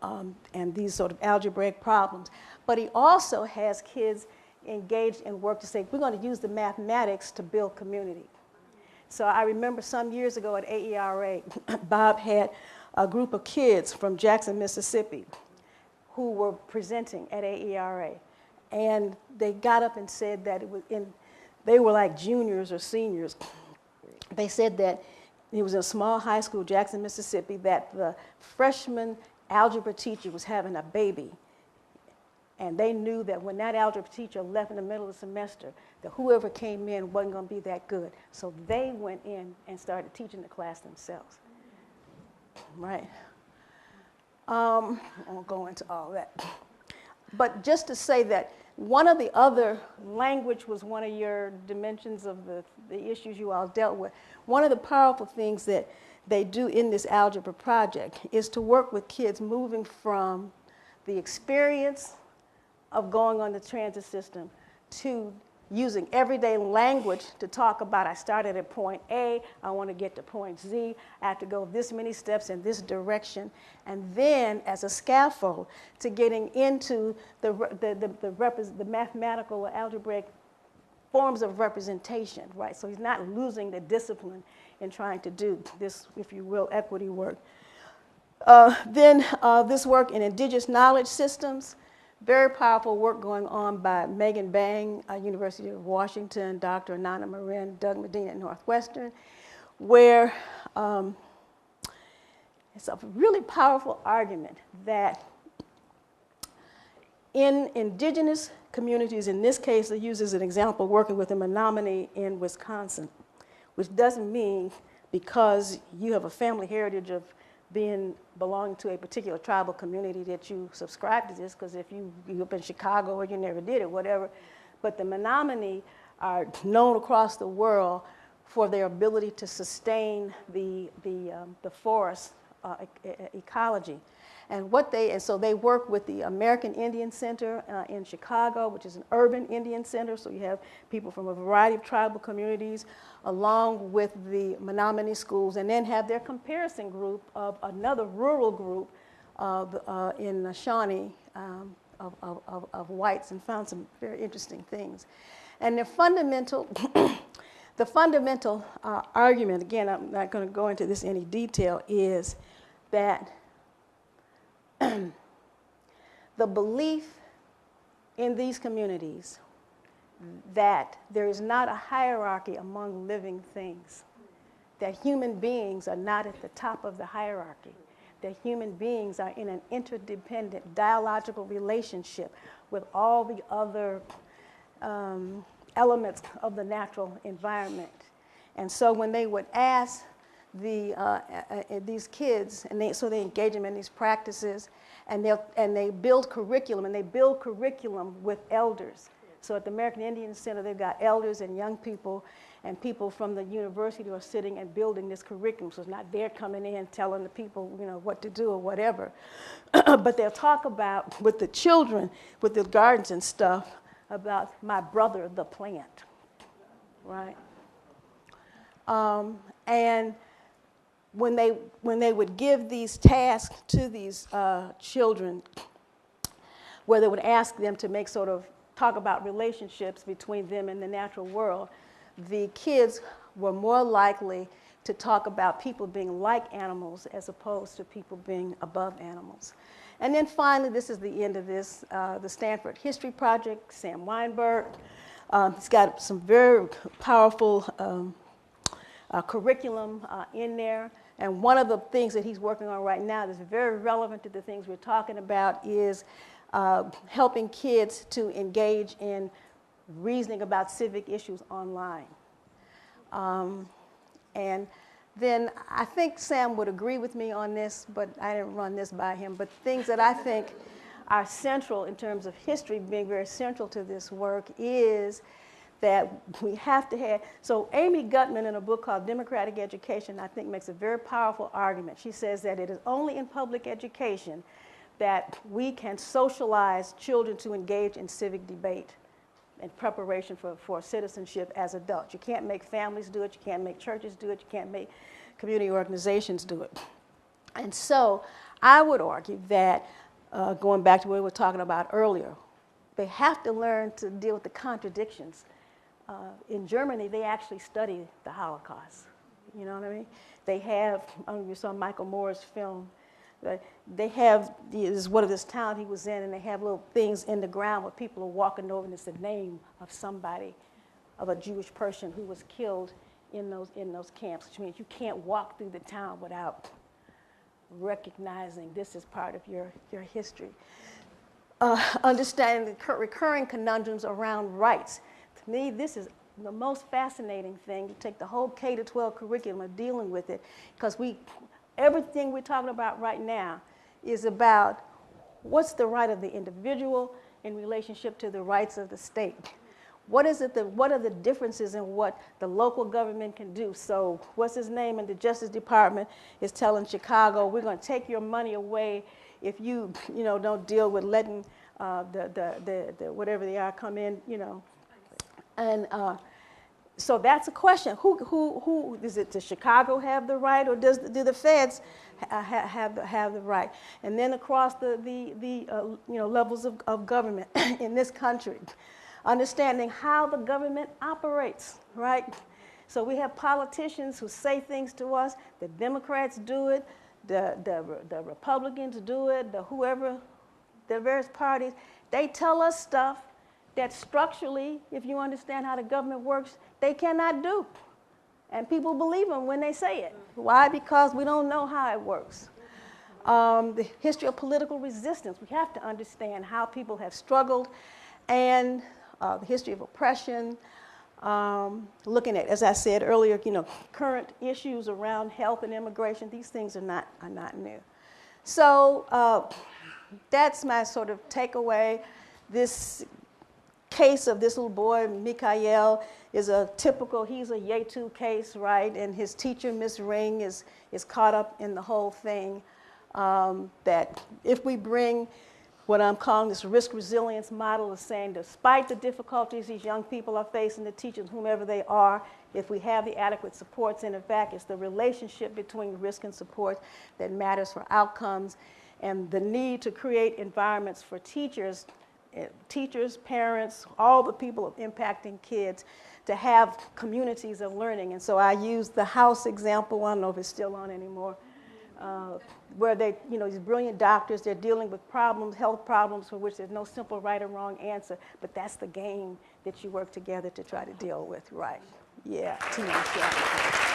these sort of algebraic problems. But he also has kids engaged in work to say, we're going to use the mathematics to build community. So I remember some years ago at AERA, Bob had a group of kids from Jackson, Mississippi, who were presenting at AERA. And they got up and said that they were like juniors or seniors. They said that it was in a small high school, Jackson, Mississippi, that the freshman algebra teacher was having a baby. And they knew that when that algebra teacher left in the middle of the semester, that whoever came in wasn't going to be that good. So they went in and started teaching the class themselves. Right? I won't go into all that. But just to say that one of the other, language was one of your dimensions of the issues you all dealt with. One of the powerful things that they do in this algebra project is to work with kids moving from the experience of going on the transit system to using everyday language to talk about, I started at point A, I want to get to point Z, I have to go this many steps in this direction, and then as a scaffold to getting into the mathematical or algebraic forms of representation, right? So he's not losing the discipline in trying to do this, if you will, equity work. Then this work in indigenous knowledge systems. Very powerful work going on by Megan Bang, University of Washington, Dr. Anana Marin, Doug Medina at Northwestern, where it's a really powerful argument that in indigenous communities, in this case, they use as an example working with a Menominee in Wisconsin, which doesn't mean because you have a family heritage of belonging to a particular tribal community that you subscribe to this, because if you grew up in Chicago or you never did it, whatever. But the Menominee are known across the world for their ability to sustain the forest ecology. And so they work with the American Indian Center in Chicago, which is an urban Indian center. So you have people from a variety of tribal communities, along with the Menominee schools, and then have their comparison group of another rural group in Shawnee of whites, and found some very interesting things. And the fundamental argument, again, I'm not going to go into this in any detail, is that the belief in these communities that there is not a hierarchy among living things, that human beings are not at the top of the hierarchy, that human beings are in an interdependent dialogical relationship with all the other elements of the natural environment. And so when they would ask these kids, and so they engage them in these practices, and they build curriculum, and they build curriculum with elders. So at the American Indian Center, they've got elders and young people and people from the university who are sitting and building this curriculum. So it's not they're coming in telling the people, what to do or whatever. But they'll talk about, with the children, with the gardens and stuff, about my brother, the plant, right? And when they would give these tasks to these children, where they would ask them to talk about relationships between them and the natural world, the kids were more likely to talk about people being like animals as opposed to people being above animals. And then finally, this is the end of this, the Stanford History Project, Sam Weinberg. He's got some very powerful curriculum in there. And one of the things that he's working on right now that's very relevant to the things we're talking about is helping kids to engage in reasoning about civic issues online. And then I think Sam would agree with me on this, but I didn't run this by him. But things that I think are central in terms of history being very central to this work is that we have to have, so Amy Gutman in a book called Democratic Education, I think makes a very powerful argument. She says that it is only in public education that we can socialize children to engage in civic debate in preparation for citizenship as adults. You can't make families do it, you can't make churches do it, you can't make community organizations do it. And so I would argue that, going back to what we were talking about earlier, they have to learn to deal with the contradictions. In Germany, they actually study the Holocaust. You know what I mean? They have, you saw Michael Moore's film, they have, this is one of this town he was in, and they have little things in the ground where people are walking over, and it's the name of somebody, of a Jewish person who was killed in those camps, which means you can't walk through the town without recognizing this is part of your history. Understanding the recurring conundrums around rights. To me, this is the most fascinating thing. You take the whole K-12 curriculum of dealing with it, because everything we're talking about right now is about what's the right of the individual in relationship to the rights of the state. What are the differences in what the local government can do? So what's his name in the Justice Department is telling Chicago, we're going to take your money away if you don't deal with letting the whatever they are come in, And so that's a question. Who does Chicago have the right, or do the feds have the right? And then across the levels of government in this country, understanding how the government operates, right? So we have politicians who say things to us. The Democrats do it. The Republicans do it. The various parties, they tell us stuff that structurally, if you understand how the government works, they cannot do. And people believe them when they say it. Why? Because we don't know how it works. The history of political resistance, we have to understand how people have struggled, and the history of oppression, looking at, as I said earlier, current issues around health and immigration. These things are not new. So that's my sort of takeaway. This case of this little boy, Mikhail, is he's a Yetu case, right? And his teacher, Miss Ring, is caught up in the whole thing. That if we bring what I'm calling this risk resilience model of saying, despite the difficulties these young people are facing, the teachers, whomever they are, if we have the adequate supports, and in fact, it's the relationship between risk and support that matters for outcomes, and the need to create environments for teachers, parents, all the people impacting kids, to have communities of learning. And so I use the house example. I don't know if it's still on anymore, where they, these brilliant doctors, they're dealing with problems, health problems for which there's no simple right or wrong answer, but that's the game that you work together to try to deal with, right? Yeah, team strategy.